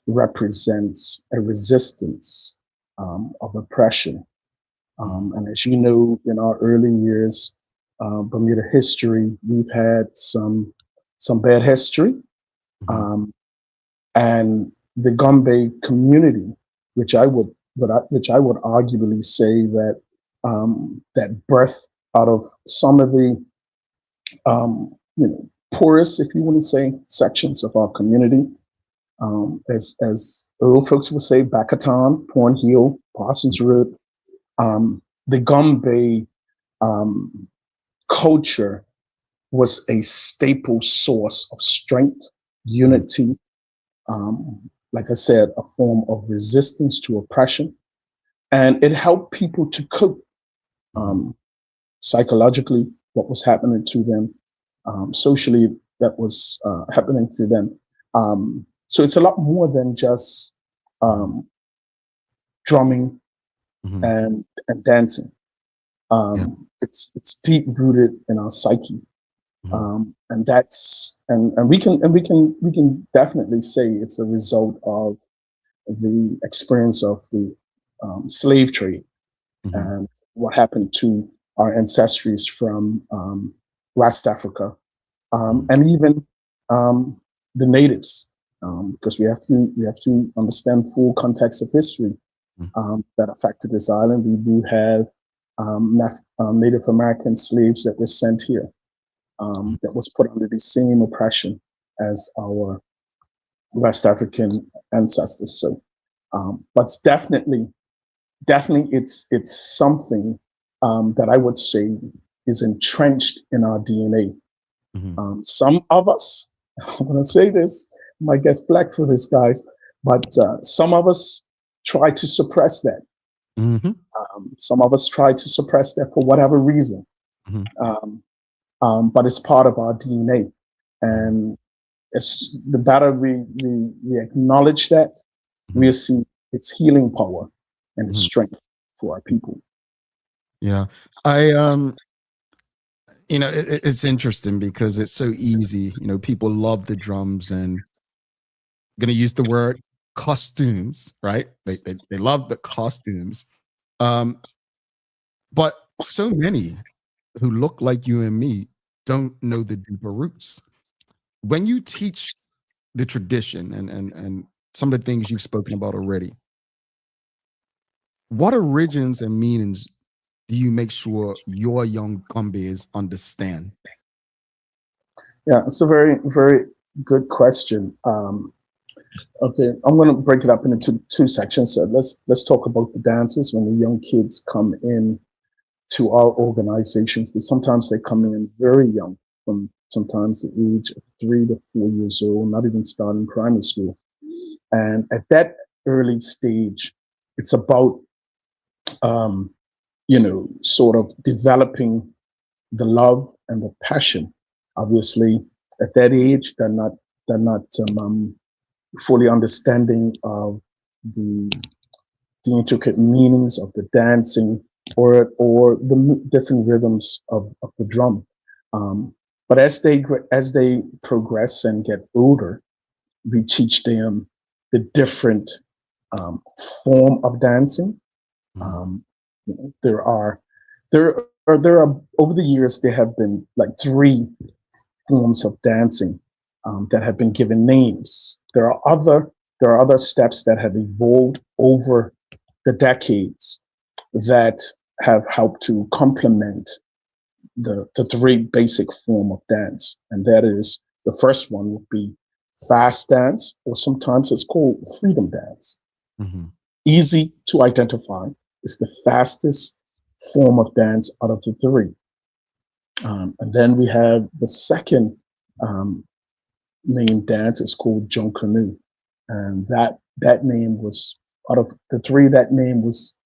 represents a resistance of oppression. And as you know, in our early years, Bermuda history, we've had some bad history. And the Gombey community, which I would arguably say that that birth out of some of the poorest, if you want to say, sections of our community, as old folks would say, Bacatan, Porn Hill, Parsons Road, the Gombey culture was a staple source of strength, unity, like I said, a form of resistance to oppression, and it helped people to cope psychologically, what was happening to them, socially, that was happening to them. So it's a lot more than just drumming and dancing. It's deep rooted in our psyche, and that's and we can definitely say it's a result of the experience of the slave trade and what happened to our ancestries from West Africa, and even the natives, because we have to understand full context of history that affected this island. We do have Native American slaves that were sent here, that was put under the same oppression as our West African ancestors. So, but it's definitely it's something that I would say is entrenched in our DNA. Some of us, I'm going to say this, might get flack for this, guys, but some of us try to suppress that. Some of us try to suppress that for whatever reason. But it's part of our DNA. And it's the better we acknowledge that, we'll see its healing power and its strength for our people. Yeah. It's interesting because it's so easy. People love the drums and going to use the word costumes, right? They love the costumes. But so many who look like you and me don't know the deeper roots. When you teach the tradition and some of the things you've spoken about already, what origins and meanings do you make sure your young Gombeys understand? Yeah, it's a very, very good question. Okay, I'm going to break it up into two sections. So let's talk about the dances. When the young kids come in to our organizations, sometimes they come in very young, from sometimes the age of 3 to 4 years old, not even starting primary school. And at that early stage, it's about sort of developing the love and the passion. Obviously, at that age, they're not fully understanding of the intricate meanings of the dancing or the different rhythms of the drum. But as they progress and get older, we teach them the different form of dancing. There are over the years there have been like 3 forms of dancing that have been given names. There are other steps that have evolved over the decades that have helped to complement the 3 basic form of dance, and that is, the first one would be fast dance, or sometimes it's called freedom dance. Easy to identify. It's the fastest form of dance out of the 3. And then we have the second main dance is called Jonkanu, and that name was, out of the 3, that name was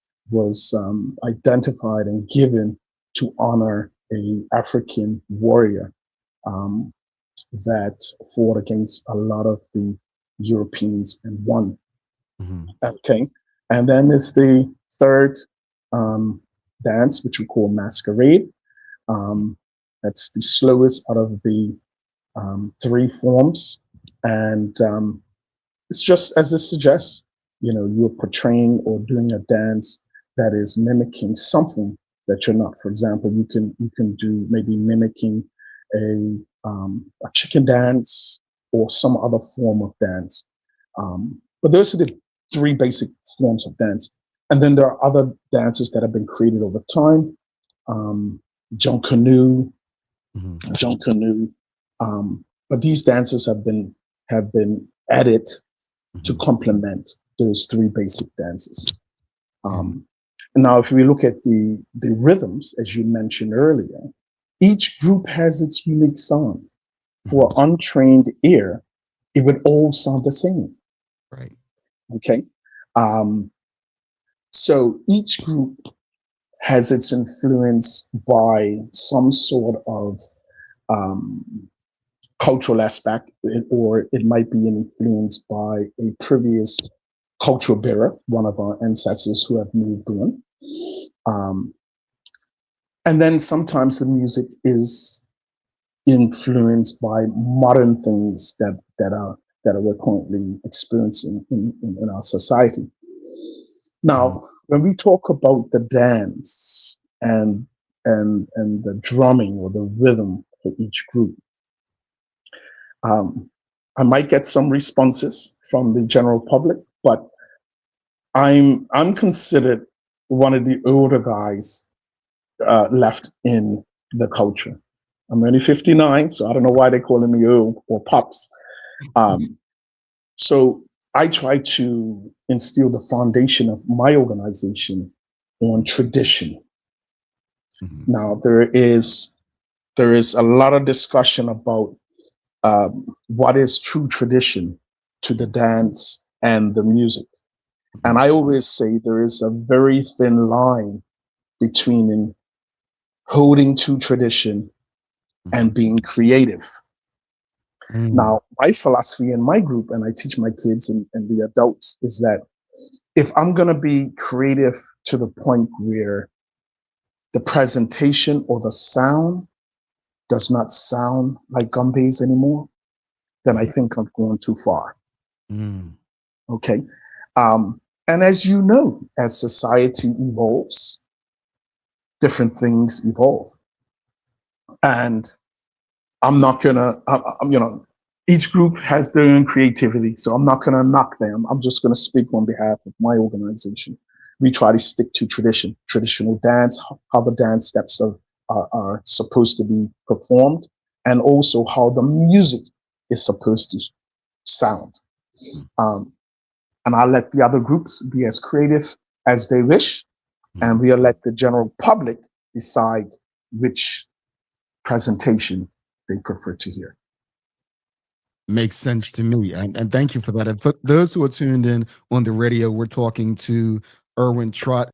identified and given to honor a African warrior that fought against a lot of the Europeans and won. Okay, and then there's the third dance, which we call masquerade. That's the slowest out of the 3 forms, and it's just as it suggests. You're portraying or doing a dance that is mimicking something that you're not. For example, you can do maybe mimicking a chicken dance or some other form of dance. But those are the 3 basic forms of dance. And then there are other dances that have been created over time. Jonkanu. But these dances have been added to complement those 3 basic dances. Now, if we look at the rhythms, as you mentioned earlier, each group has its unique sound. For an untrained ear, it would all sound the same. Right. Okay. So each group has its influence by some sort of cultural aspect, or it might be influenced by a previous cultural bearer, one of our ancestors who have moved on. And then sometimes the music is influenced by modern things that we're currently experiencing in our society. Now, when we talk about the dance and the drumming or the rhythm for each group, I might get some responses from the general public, but I'm considered one of the older guys left in the culture. I'm only 59, so I don't know why they're calling me old or pops. So I try to instill the foundation of my organization on tradition. Now, there is a lot of discussion about what is true tradition to the dance and the music. And I always say there is a very thin line between holding to tradition and being creative. Now, my philosophy in my group, and I teach my kids and the adults, is that if I'm going to be creative to the point where the presentation or the sound does not sound like Gombeys anymore, then I think I've gone too far. Okay. And as you know, as society evolves, different things evolve. And I'm not gonna, each group has their own creativity, so I'm not gonna knock them. I'm just gonna speak on behalf of my organization. We try to stick to traditional dance, how the dance steps are supposed to be performed, and also how the music is supposed to sound. And I'll let the other groups be as creative as they wish, and we'll let the general public decide which presentation they prefer to hear. Makes sense to me. And thank you for that. And for those who are tuned in on the radio, we're talking to Irwin Trott,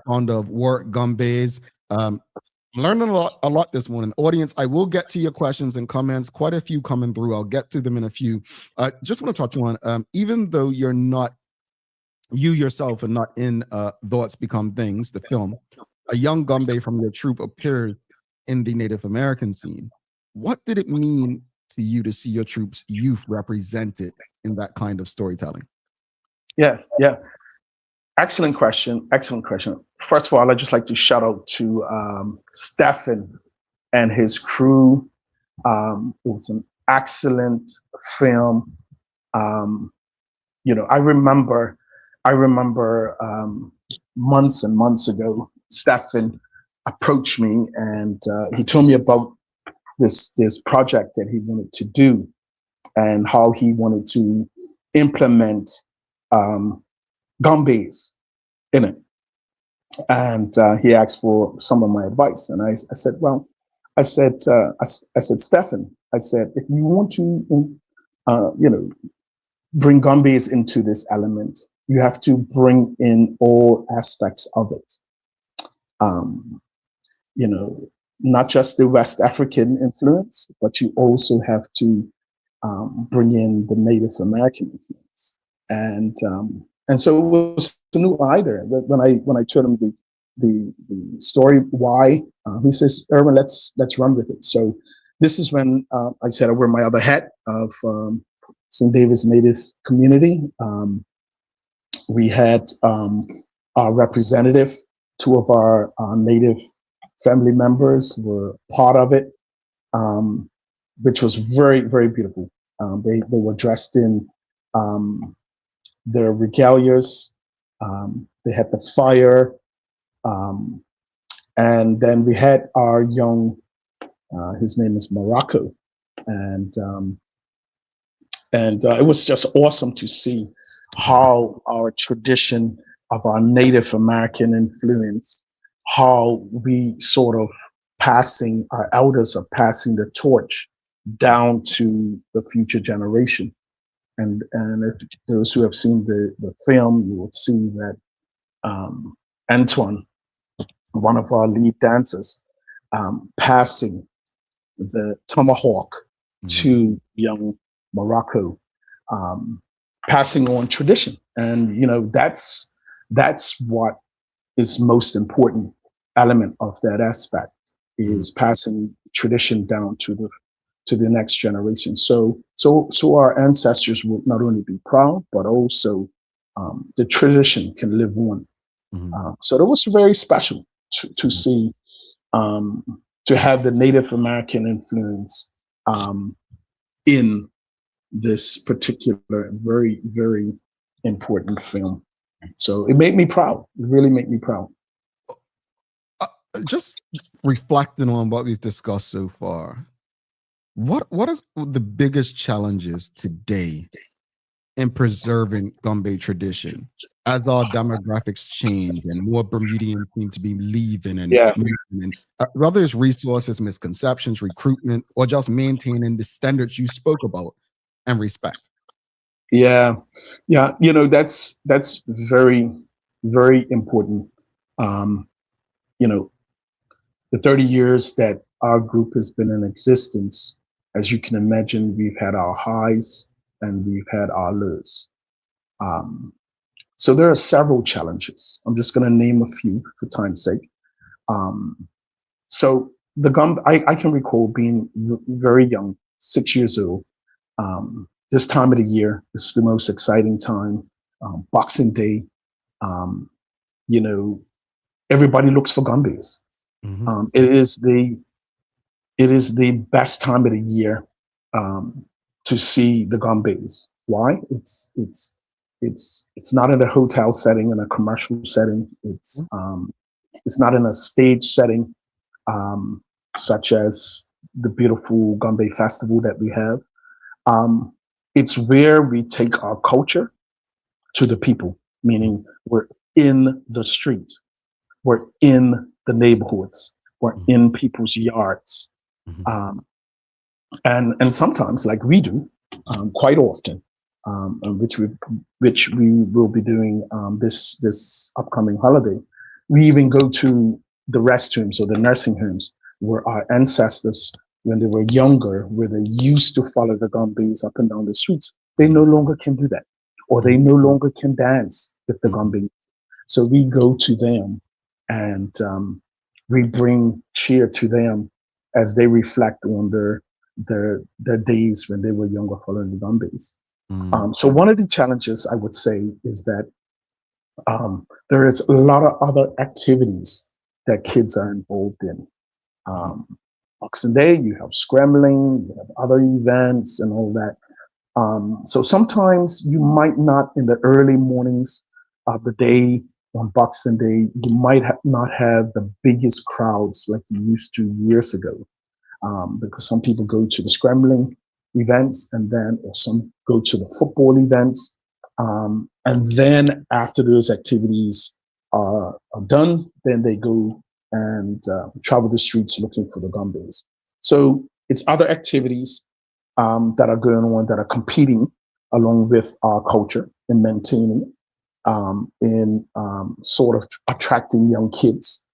founder of Warwick Gombeys. Learning a lot this morning. Audience, I will get to your questions and comments. Quite a few coming through. I'll get to them in a few. Just want to touch on, even though you yourself are not in Thoughts Become Things, the film, a young Gombey from your troupe appears in the Native American scene. What did it mean to you to see your troupe's youth represented in that kind of storytelling? Yeah. Excellent question. First of all, I'd just like to shout out to Stephen and his crew. It was an excellent film. I remember months and months ago, Stephen approached me and he told me about this project that he wanted to do and how he wanted to implement Gombeys in it. And he asked for some of my advice. And I said, Stephen, I said, if you want to, bring Gombeys into this element, you have to bring in all aspects of it. Not just the West African influence, but you also have to bring in the Native American influence. And so it was a new idea. When I told him the story why, he says, Irwin, let's run with it. So this is when I said I wear my other hat of St. David's Native community. We had our representative, two of our Native family members were part of it, which was very, very beautiful. They were dressed in their regalias. They had the fire. And then we had our young, his name is Morocco. And it was just awesome to see how our tradition of our Native American influence, how we sort of our elders are passing the torch down to the future generation. And if those who have seen the film, you will see that Antoine, one of our lead dancers, passing the tomahawk to young Morocco, passing on tradition. And that's what is most important element of that aspect, is passing tradition down to the next generation. So our ancestors will not only be proud, but also the tradition can live on. So that was very special to see, to have the Native American influence in this particular very, very important film. So it made me proud. It really made me proud. Just reflecting on what we've discussed so far, what is the biggest challenges today in preserving Gombey tradition as our demographics change and more Bermudians seem to be leaving and moving, whether it's resources, misconceptions, recruitment, or just maintaining the standards you spoke about and respect? Yeah, that's very, very important. The 30 years that our group has been in existence, as you can imagine, we've had our highs and we've had our lows. So there are several challenges. I'm just going to name a few for time's sake. So I can recall being very young, 6 years old. This time of the year is the most exciting time. Boxing Day, everybody looks for Gombeys. Mm-hmm. It is the best time of the year to see the Gombeys. Why? It's not in a hotel setting, in a commercial setting. It's not in a stage setting, such as the beautiful Gombey Festival that we have. It's where we take our culture to the people, meaning we're in the street, we're in the neighborhoods, we're in people's yards, and sometimes, like we do, quite often, which we will be doing this upcoming holiday. We even go to the restrooms or the nursing homes where our ancestors, when they were younger, where they used to follow the Gombeys up and down the streets, they no longer can do that, or they no longer can dance with the Gombeys. So we go to them and we bring cheer to them as they reflect on their days when they were younger following the Gombeys. So one of the challenges I would say is that there is a lot of other activities that kids are involved in. Boxing Day, you have scrambling, you have other events and all that. So sometimes you might not, in the early mornings of the day on Boxing Day, you might not have the biggest crowds like you used to years ago, because some people go to the scrambling events or some go to the football events. And then after those activities are done, then they go and travel the streets looking for the Gombeys. So it's other activities that are going on that are competing along with our culture and maintaining in sort of attracting young kids.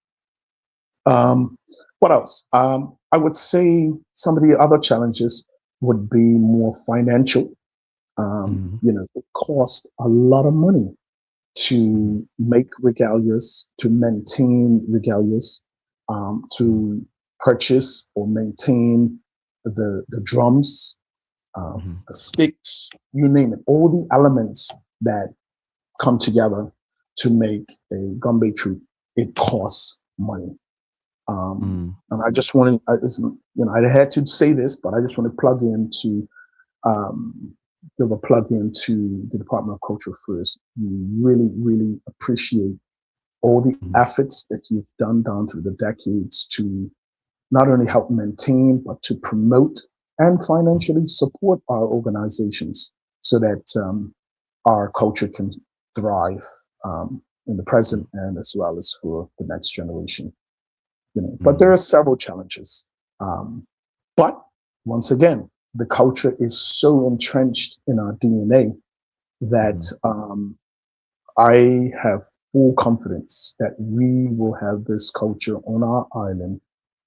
What else? I would say some of the other challenges would be more financial. It costs a lot of money to make regalias, to maintain regalias, to purchase or maintain the drums, the sticks, you name it, all the elements that come together to make a Gombey troupe. It costs money. And I just wanted, I had to say this, but I just want to give a plug into the Department of Culture first. We really, really appreciate all the efforts that you've done down through the decades to not only help maintain, but to promote and financially support our organizations so that our culture can thrive in the present and as well as for the next generation. But there are several challenges. But once again, the culture is so entrenched in our DNA that I have full confidence that we will have this culture on our island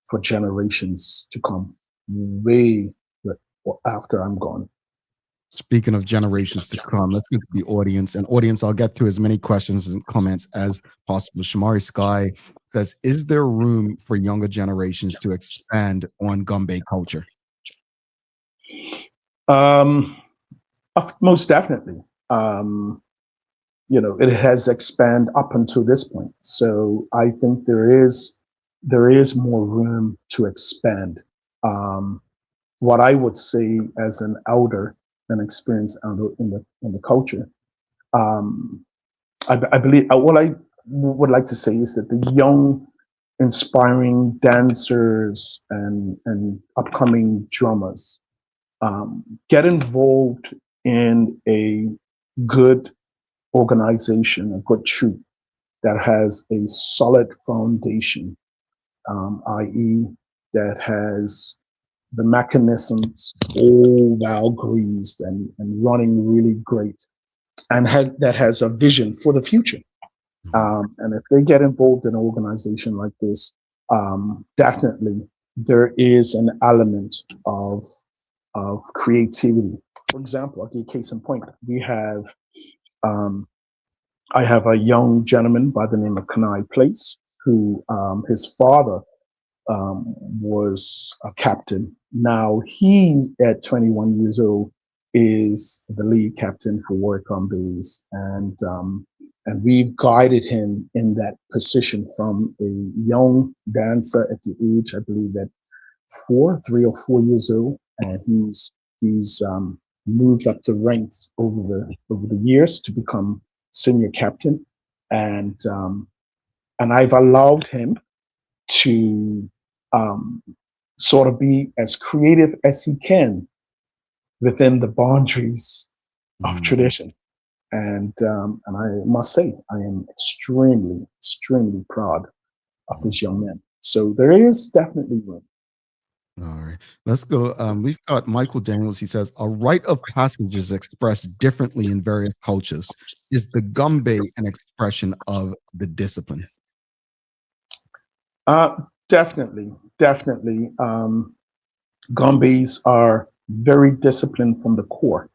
for generations to come, way after I'm gone. Speaking of generations to come, let's get to the audience. And audience, I'll get to as many questions and comments as possible. Shamari Sky says, is there room for younger generations to expand on Gombey culture? Most definitely. It has expanded up until this point. So I think there is more room to expand. What I would say as an elder, an experienced elder in the culture, I believe what I would like to say is that the young, inspiring dancers and upcoming drummers get involved in a good organization, a good troupe that has a solid foundation, i.e., that has the mechanisms all well greased and running really great, and that has a vision for the future. And if they get involved in an organization like this, definitely there is an element of of creativity. For example, I'll give you a case in point. We have, I have a young gentleman by the name of Kanai Place, who his father was a captain. Now he's at 21 years old, is the lead captain for Warwick Gombeys, and we've guided him in that position from a young dancer at the age, I believe, at 3 or 4 years old, and he's moved up the ranks over the years to become senior captain, and I've allowed him to sort of be as creative as he can within the boundaries of tradition. And I must say, I am extremely, extremely proud of this young man. So there is definitely room. All right, let's go. We've got Michael Daniels. He says, a rite of passage is expressed differently in various cultures. Is the Gombey an expression of the discipline? Definitely. Gombeys are very disciplined from the core.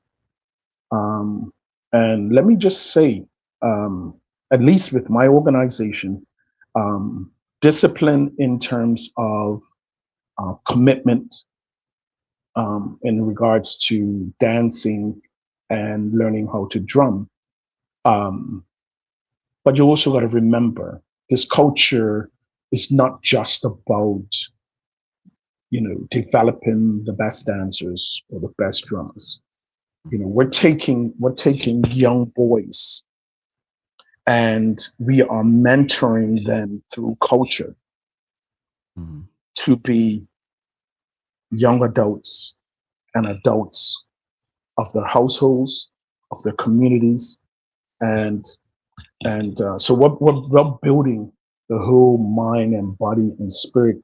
And let me just say, at least with my organization, discipline in terms of commitment in regards to dancing and learning how to drum. But you also got to remember, this culture is not just about, developing the best dancers or the best drummers. We're taking young boys and we are mentoring them through culture to be young adults and adults of their households, of their communities, and so we're building the whole mind and body and spirit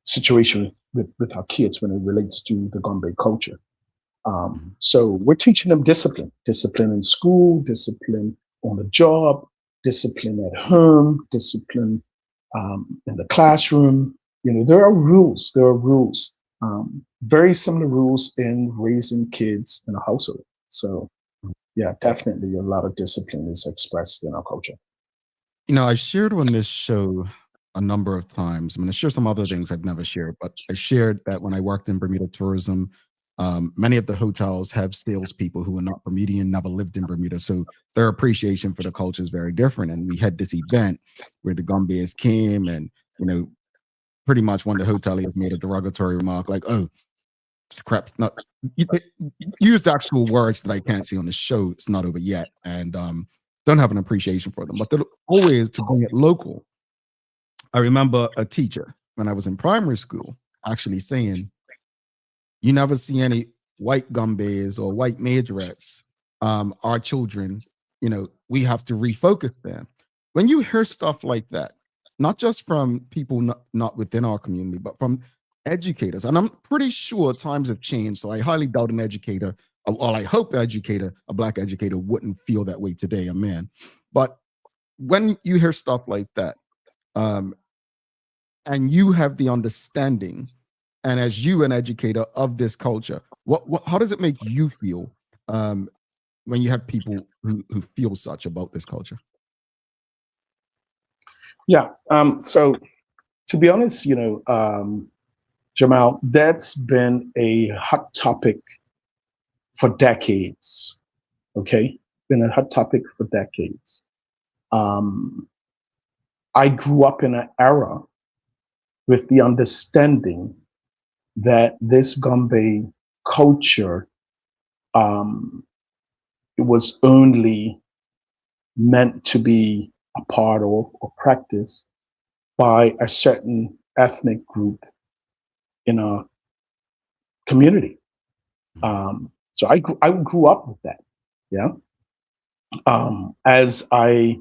situation with our kids when it relates to the Gombey culture. So we're teaching them discipline in school, discipline on the job, discipline at home, discipline in the classroom. There are rules. Very similar rules in raising kids in a household. So yeah, definitely a lot of discipline is expressed in our culture. I shared on this show a number of times. I'm going to share some other things I've never shared, but I shared that when I worked in Bermuda tourism, many of the hotels have salespeople who are not Bermudian, never lived in Bermuda. So their appreciation for the culture is very different. And we had this event where the Gombeys came and, pretty much one of the hoteliers made a derogatory remark like, oh, it's crap. Not used actual words that I can't see on the show. It's not over yet. And don't have an appreciation for them, but they're always to bring it local. I remember a teacher when I was in primary school actually saying, you never see any white Gombeys or white majorettes. Our children, we have to refocus them. When you hear stuff like that, not just from people not within our community, but from educators, and I'm pretty sure times have changed, so I highly doubt an educator, or I hope an educator, a Black educator, wouldn't feel that way today, a man. But when you hear stuff like that, and you have the understanding, and as you, an educator of this culture, how does it make you feel when you have people who feel such about this culture? Yeah. So to be honest, Jamal, that's been a hot topic for decades. Okay, been a hot topic for decades. I grew up in an era with the understanding that this Gombey culture, it was only meant to be a part of or practiced by a certain ethnic group in a community. So I grew up with that. Yeah. As I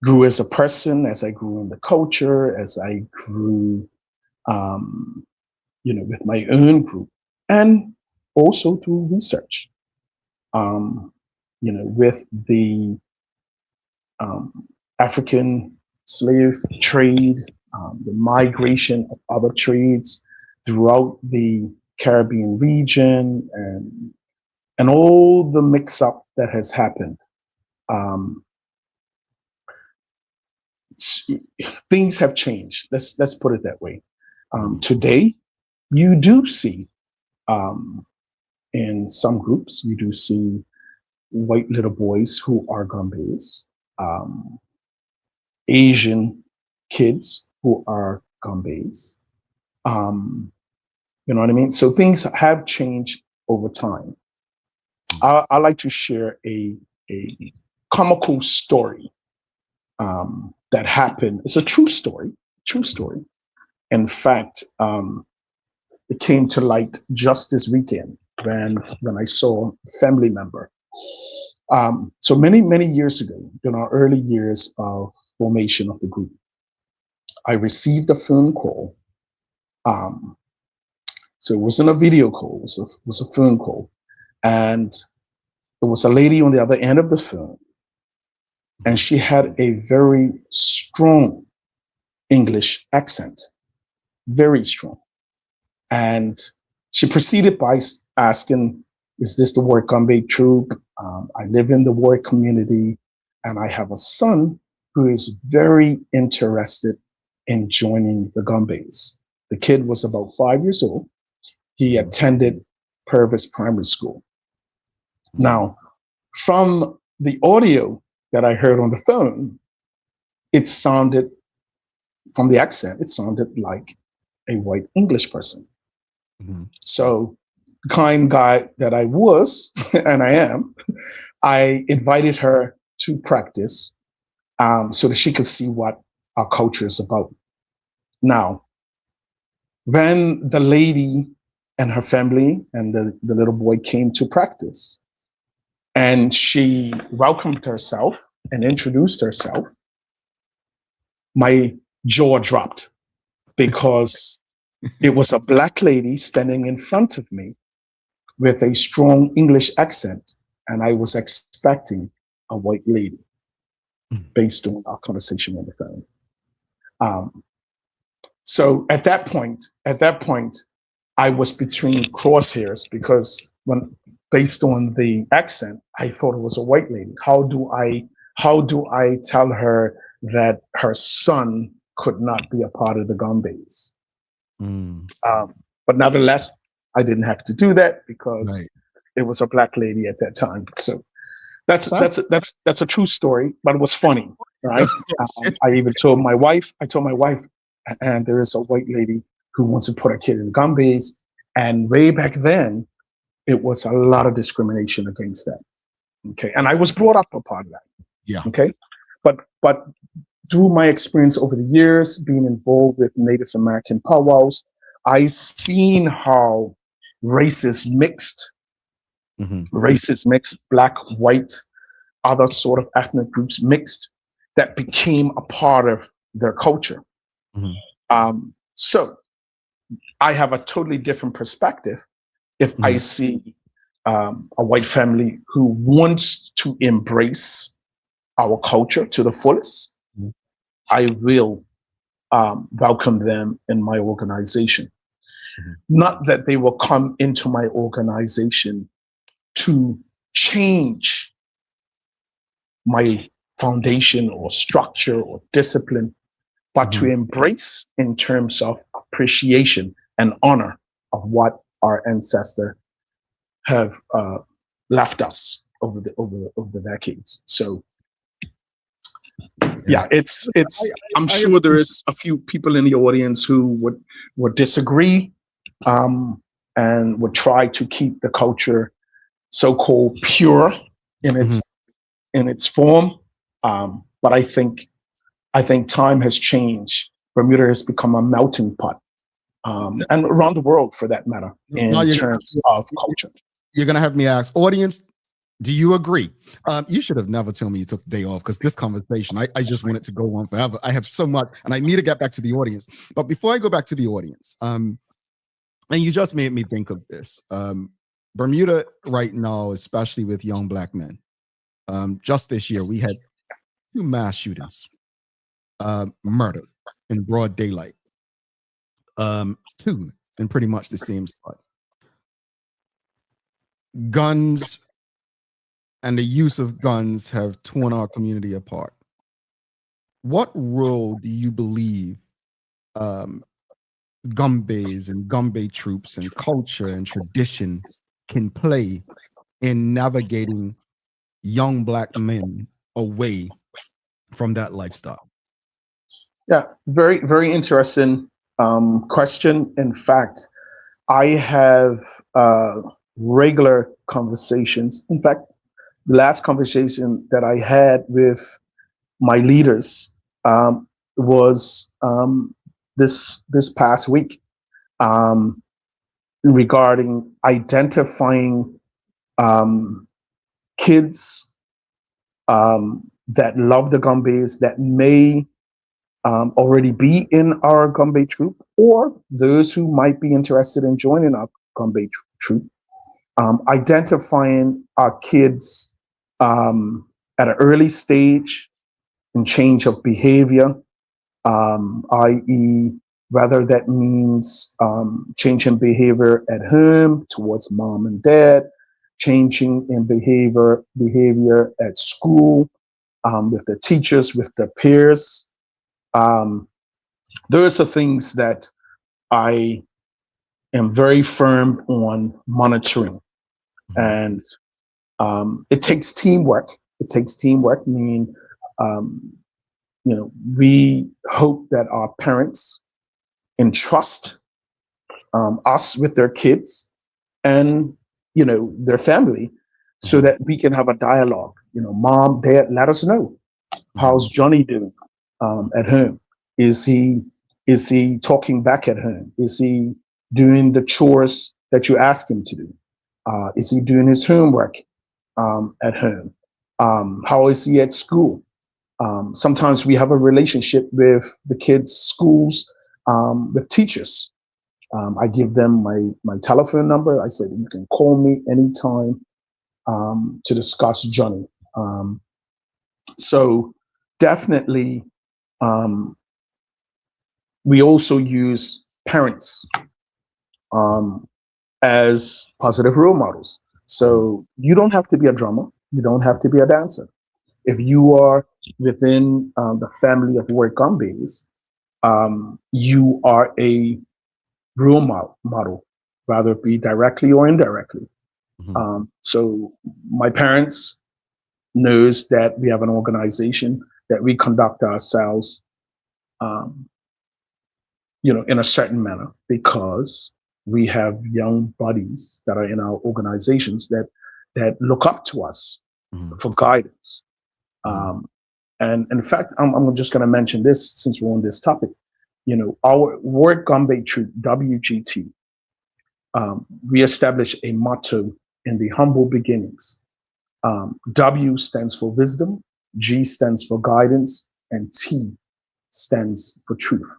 grew as a person, as I grew in the culture, as I grew, with my own group, and also through research, with the African slave trade, the migration of other trades throughout the Caribbean region and all the mix-up that has happened. Things have changed. Let's put it that way. Today, you do see in some groups, you do see white little boys who are Gombeys, Asian kids who are Gombeys. You know what I mean? So things have changed over time. I like to share a comical story that happened. It's a true story. In fact, it came to light just this weekend when I saw a family member. So many years ago, in our early years of formation of the group, I received a phone call. So it wasn't a video call, it was a phone call. And there was a lady on the other end of the phone, and she had a very strong English accent, very strong. And she proceeded by asking, is this the Warwick Gombeys troupe? I live in the Warwick community, and I have a son who is very interested in joining the Gombeys. The kid was about 5 years old. He attended Purvis Primary School. Now, from the audio that I heard on the phone, it sounded, from the accent, it sounded like a white English person. So, kind guy that I was, and I am, I invited her to practice so that she could see what our culture is about. Now, when the lady and her family and the little boy came to practice, and she welcomed herself and introduced herself, my jaw dropped because it was a black lady standing in front of me with a strong English accent, and I was expecting a white lady based on our conversation on the phone. So at that point, I was between crosshairs because based on the accent, I thought it was a white lady. How do I tell her that her son could not be a part of the Gombeys? But nevertheless, I didn't have to do that because it was a black lady at that time. So that's a true story, but it was funny, right? I even told my wife, and there is a white lady who wants to put a kid in the Gombeys, and way back then, it was a lot of discrimination against that. Okay, and I was brought up a part of that. Yeah. Okay, but through my experience over the years, being involved with Native American powwows, I've seen how races mixed, black, white, other sort of ethnic groups mixed, that became a part of their culture. So I have a totally different perspective if I see a white family who wants to embrace our culture to the fullest. I will welcome them in my organization. Not that they will come into my organization to change my foundation or structure or discipline, but to embrace in terms of appreciation and honor of what our ancestors have left us over the decades. So yeah, it's I'm sure there is a few people in the audience who would disagree and would try to keep the culture so-called pure in its form. But I think time has changed. Bermuda has become a melting pot, and around the world for that matter, in terms of culture. You're gonna have me ask, audience, do you agree? You should have never told me you took the day off, because this conversation, I just want it to go on forever. I have so much, and I need to get back to the audience. But before I go back to the audience, and you just made me think of this. Bermuda right now, especially with young black men, just this year, we had 2 mass shootings, murdered in broad daylight. 2 in pretty much the same spot. guns and the use of guns have torn our community apart. What role do you believe Gombeys and Gombey troops and culture and tradition can play in navigating young Black men away from that lifestyle? Yeah, very, very interesting question. In fact, I have regular conversations. In fact, the last conversation that I had with my leaders was this past week regarding identifying kids that love the Gombeys, that may already be in our Gombey troop, or those who might be interested in joining our Gombey troop. Identifying our kids at an early stage in change of behavior, i.e., whether that means changing behavior at home towards mom and dad, changing in behavior at school, with the teachers, with the peers. Those are things that I am very firm on monitoring. And it takes teamwork. It takes teamwork, meaning, we hope that our parents entrust us with their kids and, their family, so that we can have a dialogue. Mom, dad, let us know. How's Johnny doing at home? Is he talking back at home? Is he doing the chores that you ask him to do? Is he doing his homework at home? How is he at school? Sometimes we have a relationship with the kids' schools, with teachers. I give them my telephone number. I said, you can call me anytime to discuss Johnny. So definitely, we also use parents as positive role models. So you don't have to be a drummer. You don't have to be a dancer. If you are within the family of Warwick Gombeys, you are a role model, whether it be directly or indirectly. So my parents knows that we have an organization that we conduct ourselves, in a certain manner, because we have young buddies that are in our organizations that look up to us for guidance. And in fact, I'm just going to mention this since we're on this topic. Our Warwick Gombeys troop, WGT, we established a motto in the humble beginnings. W stands for wisdom, G stands for guidance, and T stands for truth.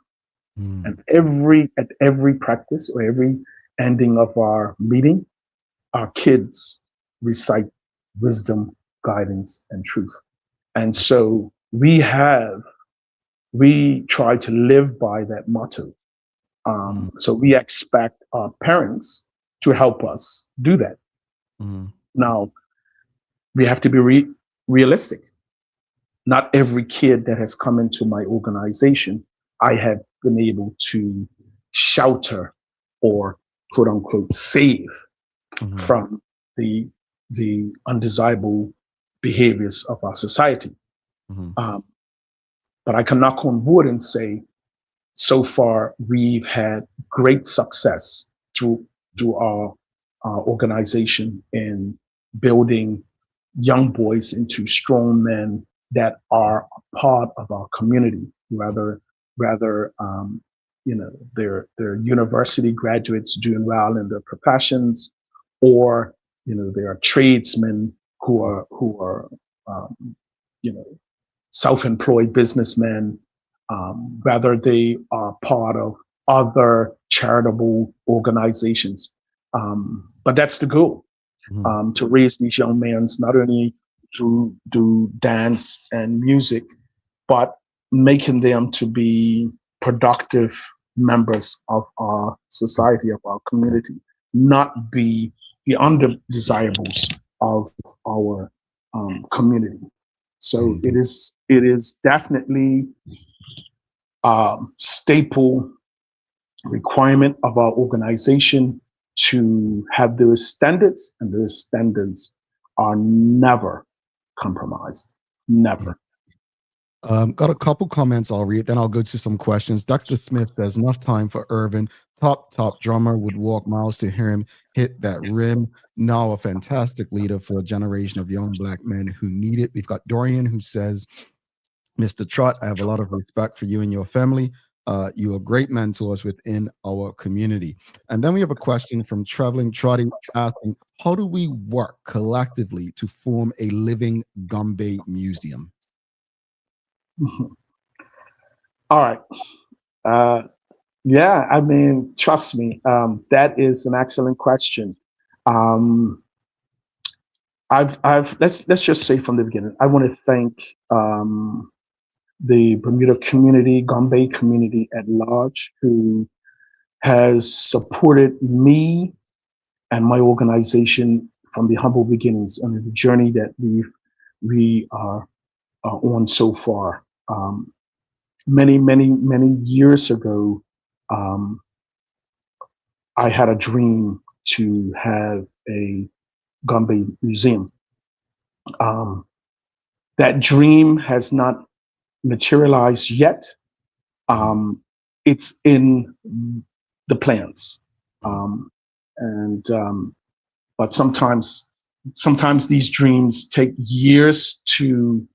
And at every practice or every ending of our meeting, our kids recite wisdom, guidance, and truth. And so we try to live by that motto. So we expect our parents to help us do that. Now, we have to be realistic. Not every kid that has come into my organization, I have been able to shelter or quote unquote save from the undesirable behaviors of our society. But I can knock on wood and say, so far we've had great success through our organization in building young boys into strong men that are a part of our community, rather they're university graduates doing well in their professions, or they are tradesmen who are self-employed businessmen, whether they are part of other charitable organizations. But that's the goal, to raise these young men not only to do dance and music, but making them to be productive members of our society, of our community, not be the undesirables of our community. So it is definitely staple requirement of our organization to have those standards, and those standards are never compromised. Never. Got a couple comments I'll read, then I'll go to some questions. Dr. Smith says, enough time for Irvin. Top drummer, would walk miles to hear him hit that rim. Now a fantastic leader for a generation of young Black men who need it. We've got Dorian who says, Mr. Trott, I have a lot of respect for you and your family. You are great mentors within our community. And then we have a question from Traveling Trotty asking, how do we work collectively to form a living Gombey museum? All right. Yeah, I mean, trust me, that is an excellent question. Let's just say from the beginning, I want to thank the Bermuda community, Gombey community at large, who has supported me and my organization from the humble beginnings on the journey that we are on so far. Many years ago, I had a dream to have a Gombey museum. That dream has not materialized yet. It's in the plans, but sometimes these dreams take years to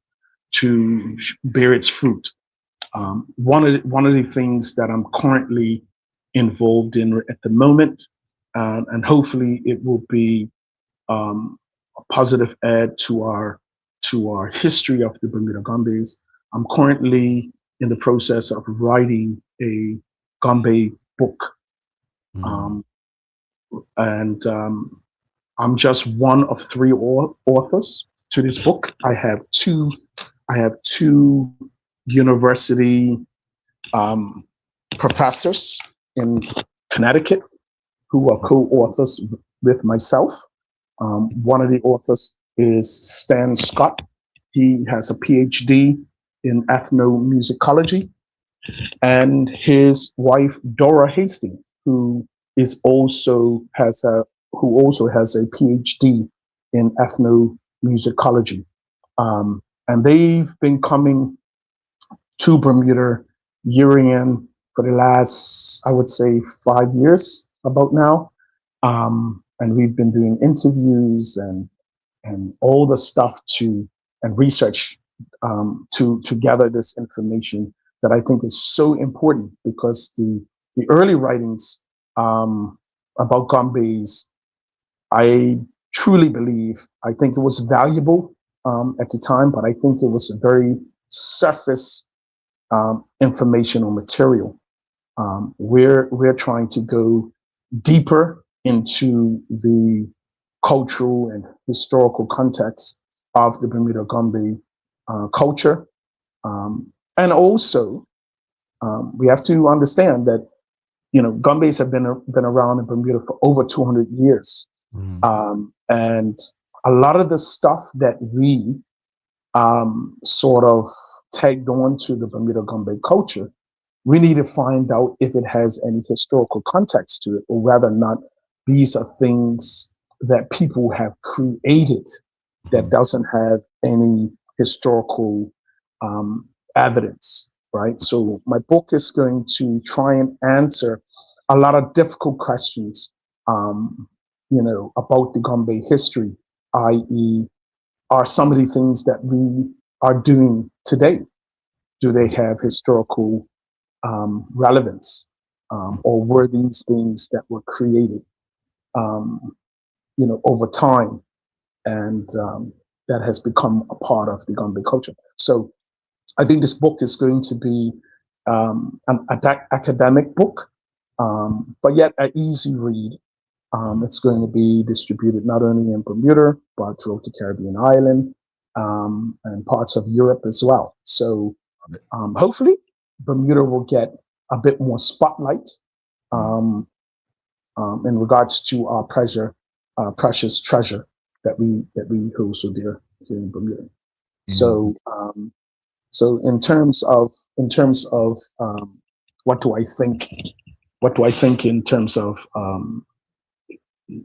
bear its fruit. One of the things that I'm currently involved in at the moment, and hopefully it will be a positive add to our history of the Bermuda Gombeys. I'm currently in the process of writing a Gombey book, and I'm just one of 3 authors to this book. I have two university professors in Connecticut who are co-authors with myself. One of the authors is Stan Scott. He has a PhD in ethnomusicology, and his wife Dora Hastings, who also has a PhD in ethnomusicology, and they've been coming to Bermuda year-in for the last, I would say, 5 years about now, and we've been doing interviews and all the stuff and research to gather this information that I think is so important, because the early writings about Gombeys, I truly believe, I think it was valuable at the time, but I think it was a very surface informational material. We're trying to go deeper into the cultural and historical context of the Bermuda Gombey culture, and also we have to understand that Gombeys have been around in Bermuda for over 200 years, and a lot of the stuff that we sort of tagged on to the Bermuda Gombey culture, we need to find out if it has any historical context to it, or whether or not these are things that people have created that doesn't have any historical evidence, right? So my book is going to try and answer a lot of difficult questions, about the Gombey history, i.e., are some of the things that we are doing today, do they have historical relevance, or were these things that were created, over time, and that has become a part of the Gombey culture? So I think this book is going to be an academic book, but yet an easy read. It's going to be distributed not only in Bermuda, but throughout the Caribbean island, and parts of Europe as well. So hopefully Bermuda will get a bit more spotlight in regards to our precious treasure that we hold so dear here in Bermuda. So so in terms of what do I think in terms of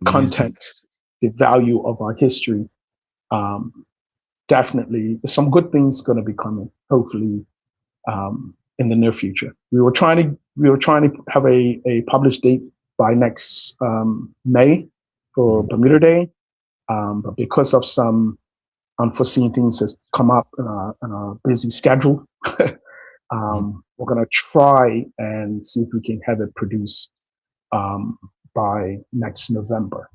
content, the value of our history, definitely some good things going to be coming, hopefully, in the near future. We were trying to have a published date by next May for Bermuda Day, but because of some unforeseen things has come up in our busy schedule, we're going to try and see if we can have it produced by next November.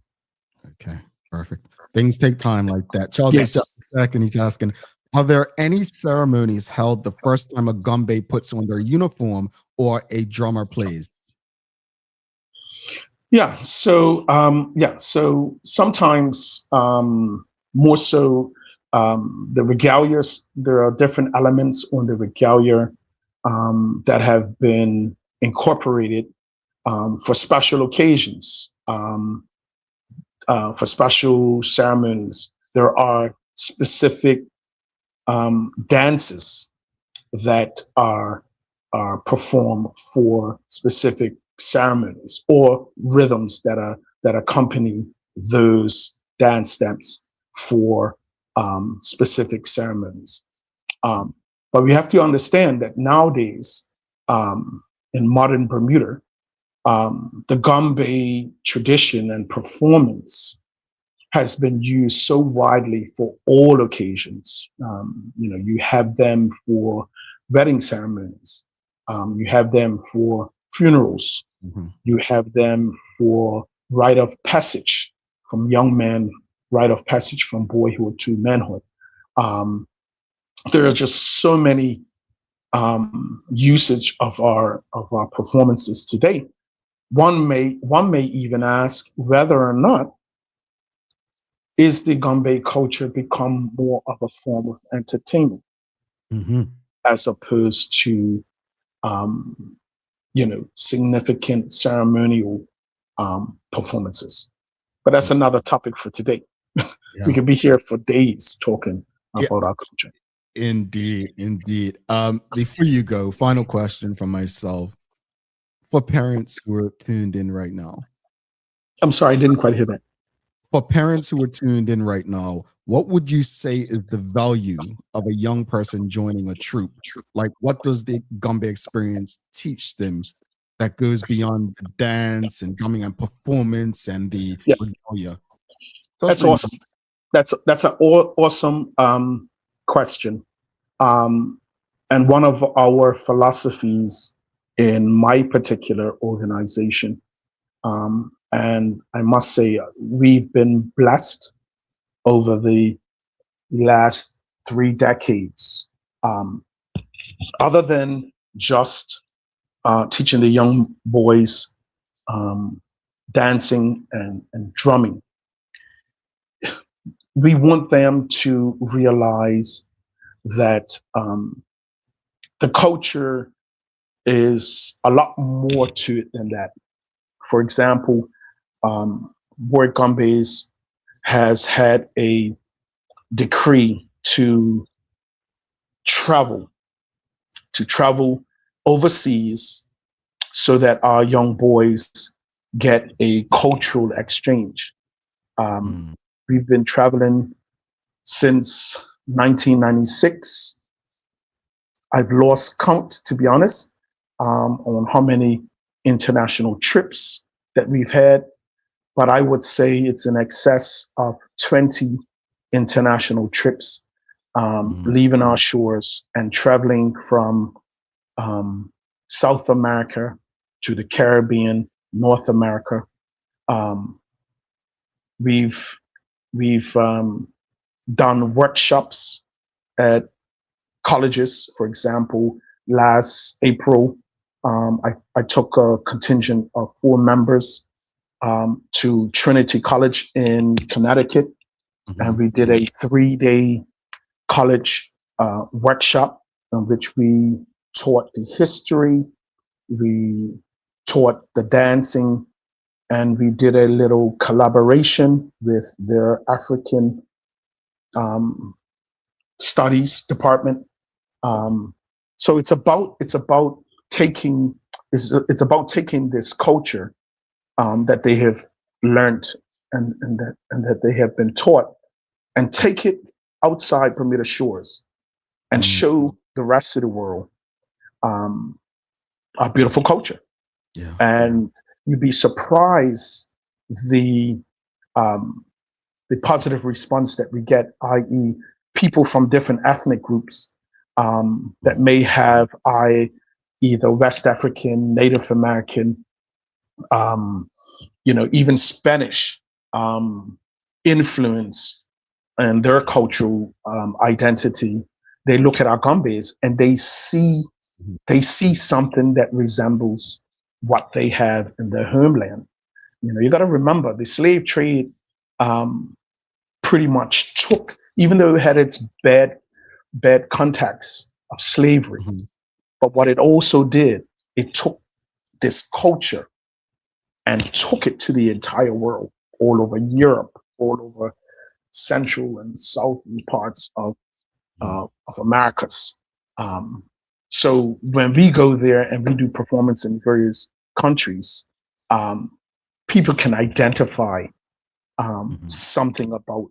Okay, perfect. Things take time like that. Charles Yes. is back and he's asking, are there any ceremonies held the first time a Gombey puts on their uniform or a drummer plays? Yeah. So so sometimes more so the regalia. There are different elements on the regalia that have been incorporated for special occasions, for special ceremonies. There are specific dances that are performed for specific ceremonies, or rhythms that accompany those dance steps for specific ceremonies. But we have to understand that nowadays, in modern Bermuda, the Gombey tradition and performance has been used so widely for all occasions. You have them for wedding ceremonies, you have them for funerals, you have them for rite of passage from young men, rite of passage from boyhood to manhood. There are just so many usage of our performances today. One may even ask whether or not is the Gombey culture become more of a form of entertainment as opposed to significant ceremonial performances. But that's another topic for today. We could be here for days talking about our culture. Indeed. Before you go, final question from myself. For parents who are tuned in right now. I'm sorry, I didn't quite hear that. For parents who are tuned in right now, what would you say is the value of a young person joining a troupe? Like, what does the Gombey experience teach them that goes beyond the dance and drumming and performance and the regalia? That's awesome. That's an awesome question. And one of our philosophies in my particular organization, and I must say we've been blessed over the last 3 decades, other than just teaching the young boys dancing and drumming. We want them to realize that the culture is a lot more to it than that. For example, Warwick Gombeys has had a decree to travel overseas so that our young boys get a cultural exchange. We've been traveling since 1996. I've lost count, to be honest, on how many international trips that we've had, but I would say it's in excess of 20 international trips, leaving our shores and traveling from South America to the Caribbean, North America. We've done workshops at colleges. For example, last April, I took a contingent of 4 members to Trinity College in Connecticut, and we did a 3-day college workshop in which we taught the history, we taught the dancing, and we did a little collaboration with their African studies department. So it's about taking this culture that they have learned and that they have been taught, and take it outside Bermuda shores and show the rest of the world our beautiful culture. Yeah. And you'd be surprised the positive response that we get, i.e., people from different ethnic groups that may have either West African, Native American, even Spanish influence and their cultural identity. They look at our Gombeys and they see something that resembles what they have in their homeland. You got to remember the slave trade pretty much took, even though it had its bad contacts of slavery, but what it also did, it took this culture and took it to the entire world, all over Europe, all over central and southern parts of Americas. So when we go there and we do performance in various countries, people can identify something about,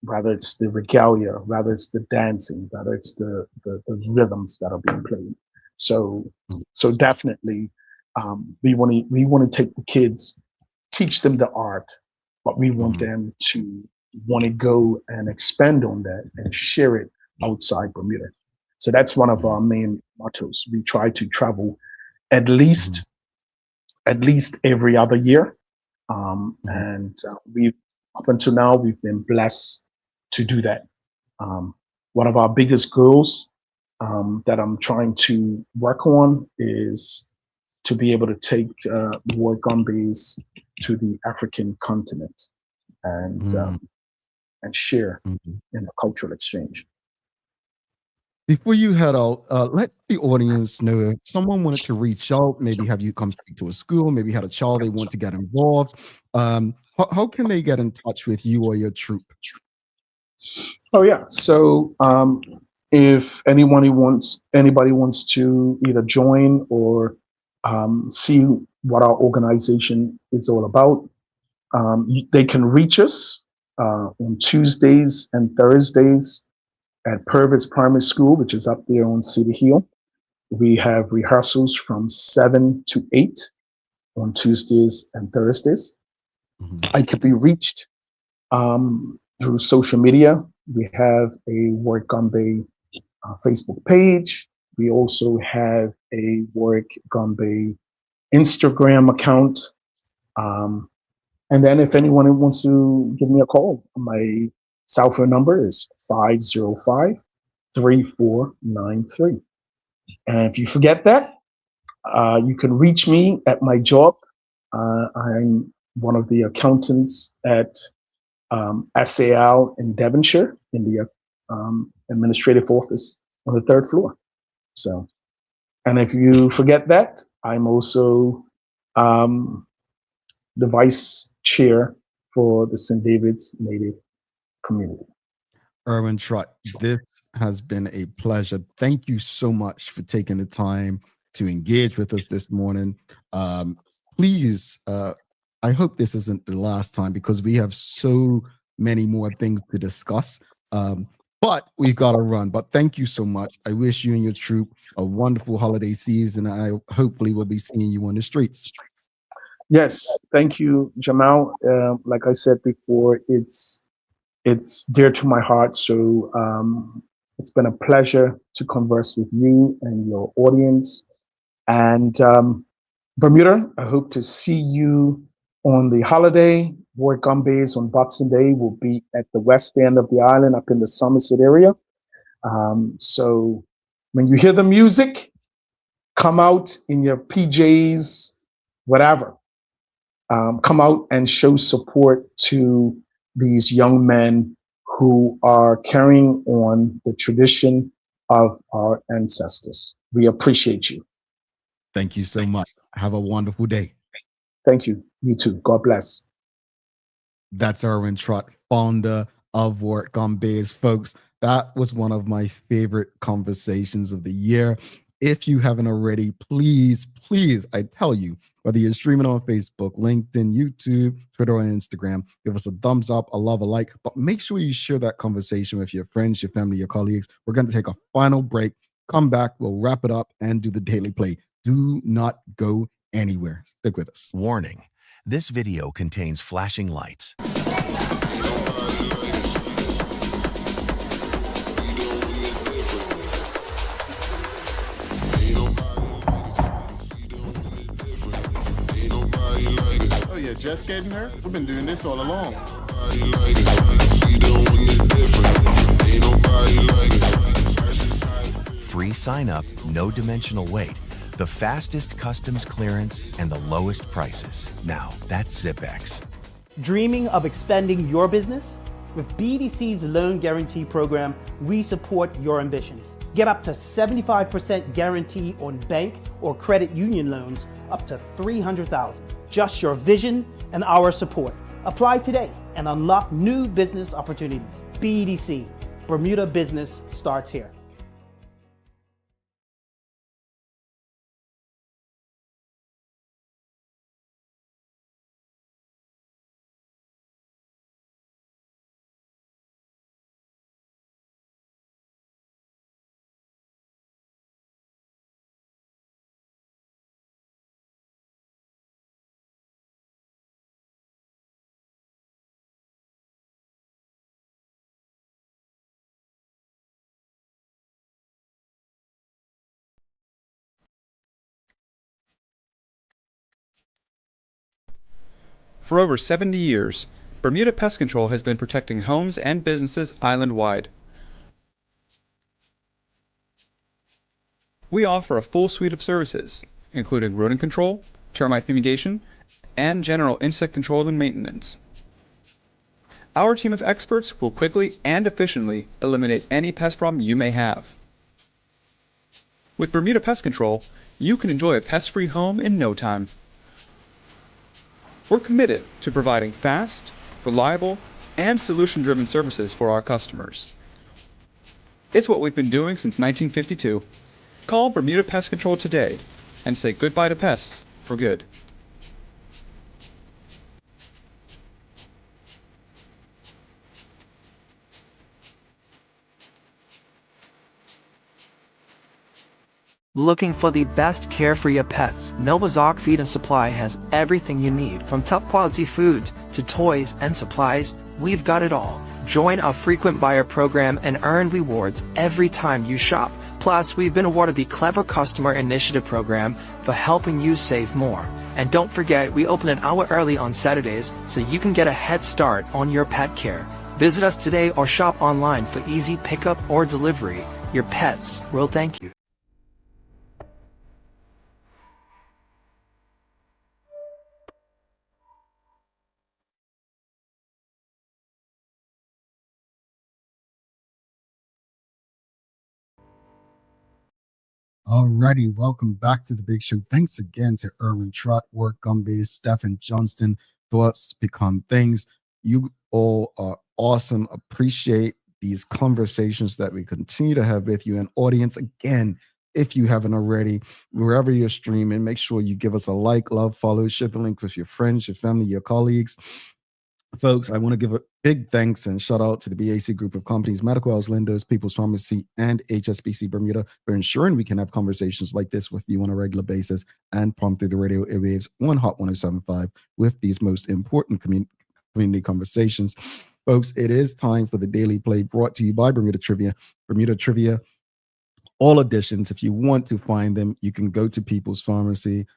whether it's the regalia, whether it's the dancing, whether it's the rhythms that are being played. So definitely, we want to take the kids, teach them the art, but we want them to want to go and expand on that and share it outside Bermuda. So that's one of our main mottos. We try to travel at least every other year, and we've up until now we've been blessed to do that. One of our biggest goals that I'm trying to work on is to be able to take Warwick Gombeys to the African continent and share in the cultural exchange. Before you head out, let the audience know if someone wanted to reach out, maybe have you come speak to a school, maybe had a child they want to get involved. How can they get in touch with you or your troupe? Oh yeah, so if anybody wants to either join or see what our organization is all about, they can reach us on Tuesdays and Thursdays at Purvis Primary School, which is up there on Cedar Hill. We have rehearsals from 7 to 8 on Tuesdays and Thursdays. I can be reached through social media. We have a Warwick Gombeys Facebook page. We also have a Warwick Gombeys Instagram account. And then if anyone wants to give me a call, my cell phone number is 505-3493. And if you forget that, you can reach me at my job. I'm one of the accountants at SAL in Devonshire in the administrative office on the 3rd floor. So, and if you forget that, I'm also the vice chair for the St. David's Native community. Irwin Trott, this has been a pleasure. Thank you so much for taking the time to engage with us this morning. Please, I hope this isn't the last time because we have so many more things to discuss. But we've got to run. But thank you so much. I wish you and your troupe a wonderful holiday season. I hopefully will be seeing you on the streets. Yes, thank you, Jamal. Like I said before, it's dear to my heart. So it's been a pleasure to converse with you and your audience. And Bermuda, I hope to see you on the holiday. Warwick Gombeys on Boxing Day will be at the west end of the island up in the Somerset area. So when you hear the music, come out in your PJs, whatever. Come out and show support to these young men who are carrying on the tradition of our ancestors. We appreciate you. Thank you so much. Have a wonderful day. Thank you. You too. God bless. That's Irwin Trott, founder of Warwick Gombeys. Folks, that was one of my favorite conversations of the year. If you haven't already, please, I tell you, whether you're streaming on Facebook, LinkedIn, YouTube, Twitter, or Instagram, give us a thumbs up, a love, a like, but make sure you share that conversation with your friends, your family, your colleagues. We're going to take a final break, come back, we'll wrap it up and do the daily play. Do not go anywhere. Stick with us. Warning. This video contains flashing lights. Oh yeah, just getting her? We've been doing this all along. Free sign-up, no dimensional weight, the fastest customs clearance, and the lowest prices. Now, that's ZipX. Dreaming of expanding your business? With BDC's Loan Guarantee Program, we support your ambitions. Get up to 75% guarantee on bank or credit union loans up to $300,000. Just your vision and our support. Apply today and unlock new business opportunities. BDC, Bermuda Business starts here. For over 70 years, Bermuda Pest Control has been protecting homes and businesses island-wide. We offer a full suite of services, including rodent control, termite fumigation, and general insect control and maintenance. Our team of experts will quickly and efficiently eliminate any pest problem you may have. With Bermuda Pest Control, you can enjoy a pest-free home in no time. We're committed to providing fast, reliable, and solution-driven services for our customers. It's what we've been doing since 1952. Call Bermuda Pest Control today and say goodbye to pests for good. Looking for the best care for your pets? Novazok Feed and Supply has everything you need, from top quality foods to toys and supplies. We've got it all. Join our frequent buyer program and earn rewards every time you shop. Plus, we've been awarded the Clever Customer Initiative program for helping you save more. And don't forget, we open an hour early on Saturdays so you can get a head start on your pet care. Visit us today or shop online for easy pickup or delivery. Your pets will thank you. Alrighty, welcome back to the Big Show. Thanks again to Irwin Trott, Warwick Gombeys, Stephen Johnston. Thoughts become things. You all are awesome. Appreciate these conversations that we continue to have with you. And audience, again, if you haven't already, wherever you're streaming, make sure you give us a like, love, follow, share the link with your friends, your family, your colleagues. Folks, I want to give a big thanks and shout out to the BAC group of companies, Medical House Lenders, People's Pharmacy, and HSBC Bermuda for ensuring we can have conversations like this with you on a regular basis and prompt through the radio airwaves on Hot 107.5 with these most important community conversations. Folks, it is time for the Daily Play brought to you by Bermuda Trivia. Bermuda Trivia, all editions. If you want to find them, you can go to People's Pharmacy,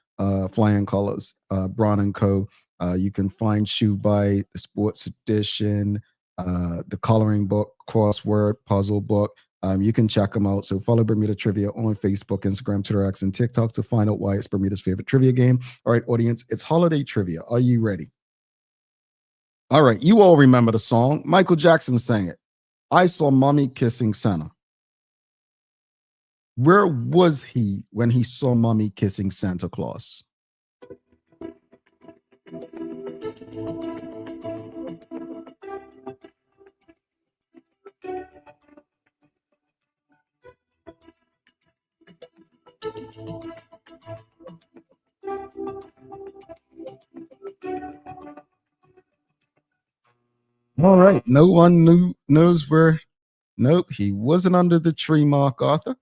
Flying Colors, Brown & Co., you can find Shoe by the Sports Edition, the Coloring Book, Crossword, Puzzle Book. You can check them out. So follow Bermuda Trivia on Facebook, Instagram, Twitter, X, and TikTok to find out why it's Bermuda's favorite trivia game. All right, audience, it's holiday trivia. Are you ready? All right, you all remember the song. Michael Jackson sang it. I Saw Mommy Kissing Santa. Where was he when he saw Mommy kissing Santa Claus? All right. No one knows where. Nope, he wasn't under the tree, Mark Arthur.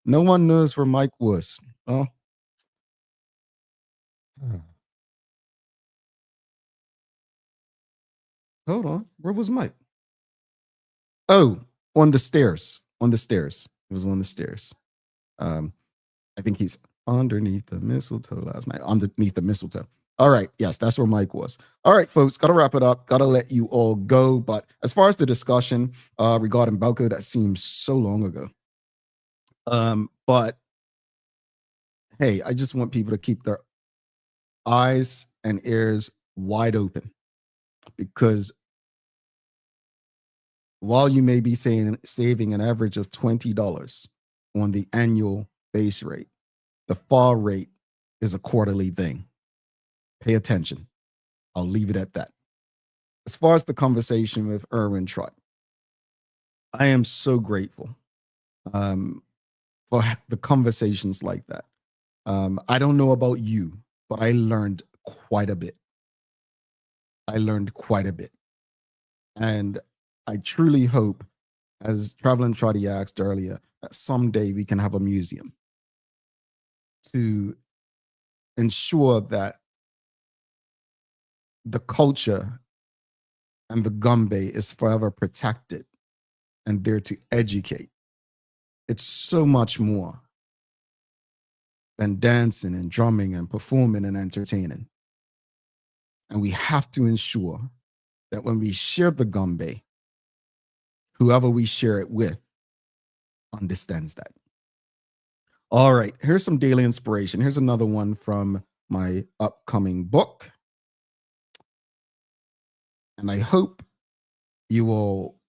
No one knows where Mike was. Oh. Hold on. Where was Mike? Oh, on the stairs. On the stairs. It was on the stairs. I think he's underneath the mistletoe last night. Underneath the mistletoe. All right. Yes, that's where Mike was. All right, folks. Got to wrap it up. Got to let you all go. But as far as the discussion regarding Belko, that seems so long ago. But hey, I just want people to keep their eyes and ears wide open, because while you may be saving an average of $20 on the annual base rate, the FAR rate is a quarterly thing. Pay attention. I'll leave it at that. As far as the conversation with Irwin Trott, I am so grateful for the conversations like that. I don't know about you, but I learned quite a bit. And I truly hope, as Traveling Trotty asked earlier, that someday we can have a museum to ensure that the culture and the Gombey is forever protected and there to educate. It's so much more than dancing and drumming and performing and entertaining. And we have to ensure that when we share the Gombey, whoever we share it with understands that. All right, here's some daily inspiration. Here's another one from my upcoming book. And I hope you will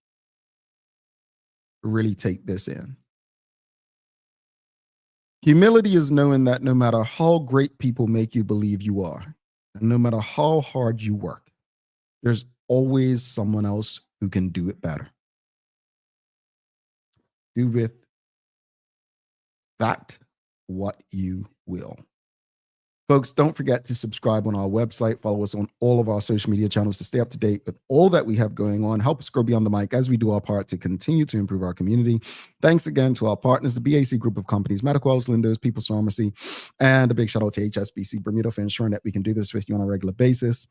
really take this in. Humility is knowing that no matter how great people make you believe you are, and no matter how hard you work, there's always someone else who can do it better. Do with that what you will. Folks, don't forget to subscribe on our website. Follow us on all of our social media channels to stay up to date with all that we have going on. Help us grow beyond the mic as we do our part to continue to improve our community. Thanks again to our partners, the BAC Group of Companies, Medical House, Lindo's, People's Pharmacy, and a big shout out to HSBC Bermuda for ensuring that we can do this with you on a regular basis.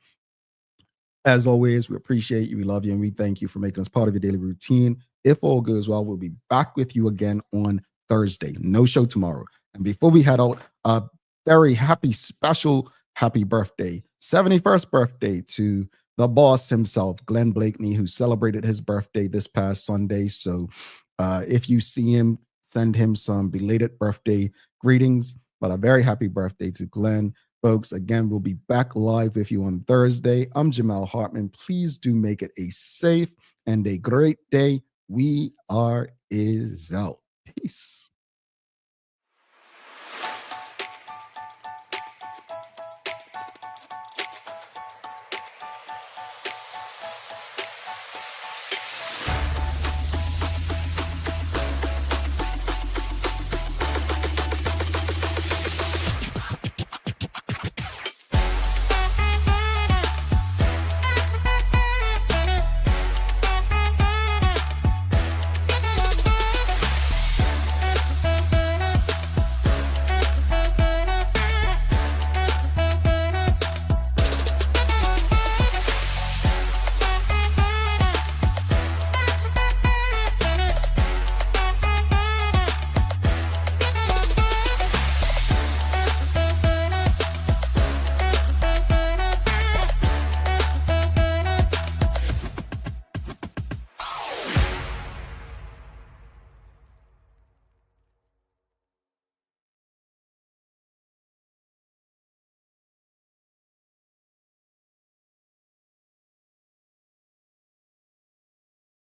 As always, we appreciate you, we love you, and we thank you for making us part of your daily routine. If all goes well, we'll be back with you again on Thursday. No show tomorrow. And before we head out, very special happy birthday, 71st birthday to the boss himself, Glenn Blakeney, who celebrated his birthday this past Sunday. So if you see him, send him some belated birthday greetings, but a very happy birthday to Glenn. Folks, again, we'll be back live with you on Thursday. I'm Jamal Hartman. Please do make it a safe and a great day. We are out. Peace.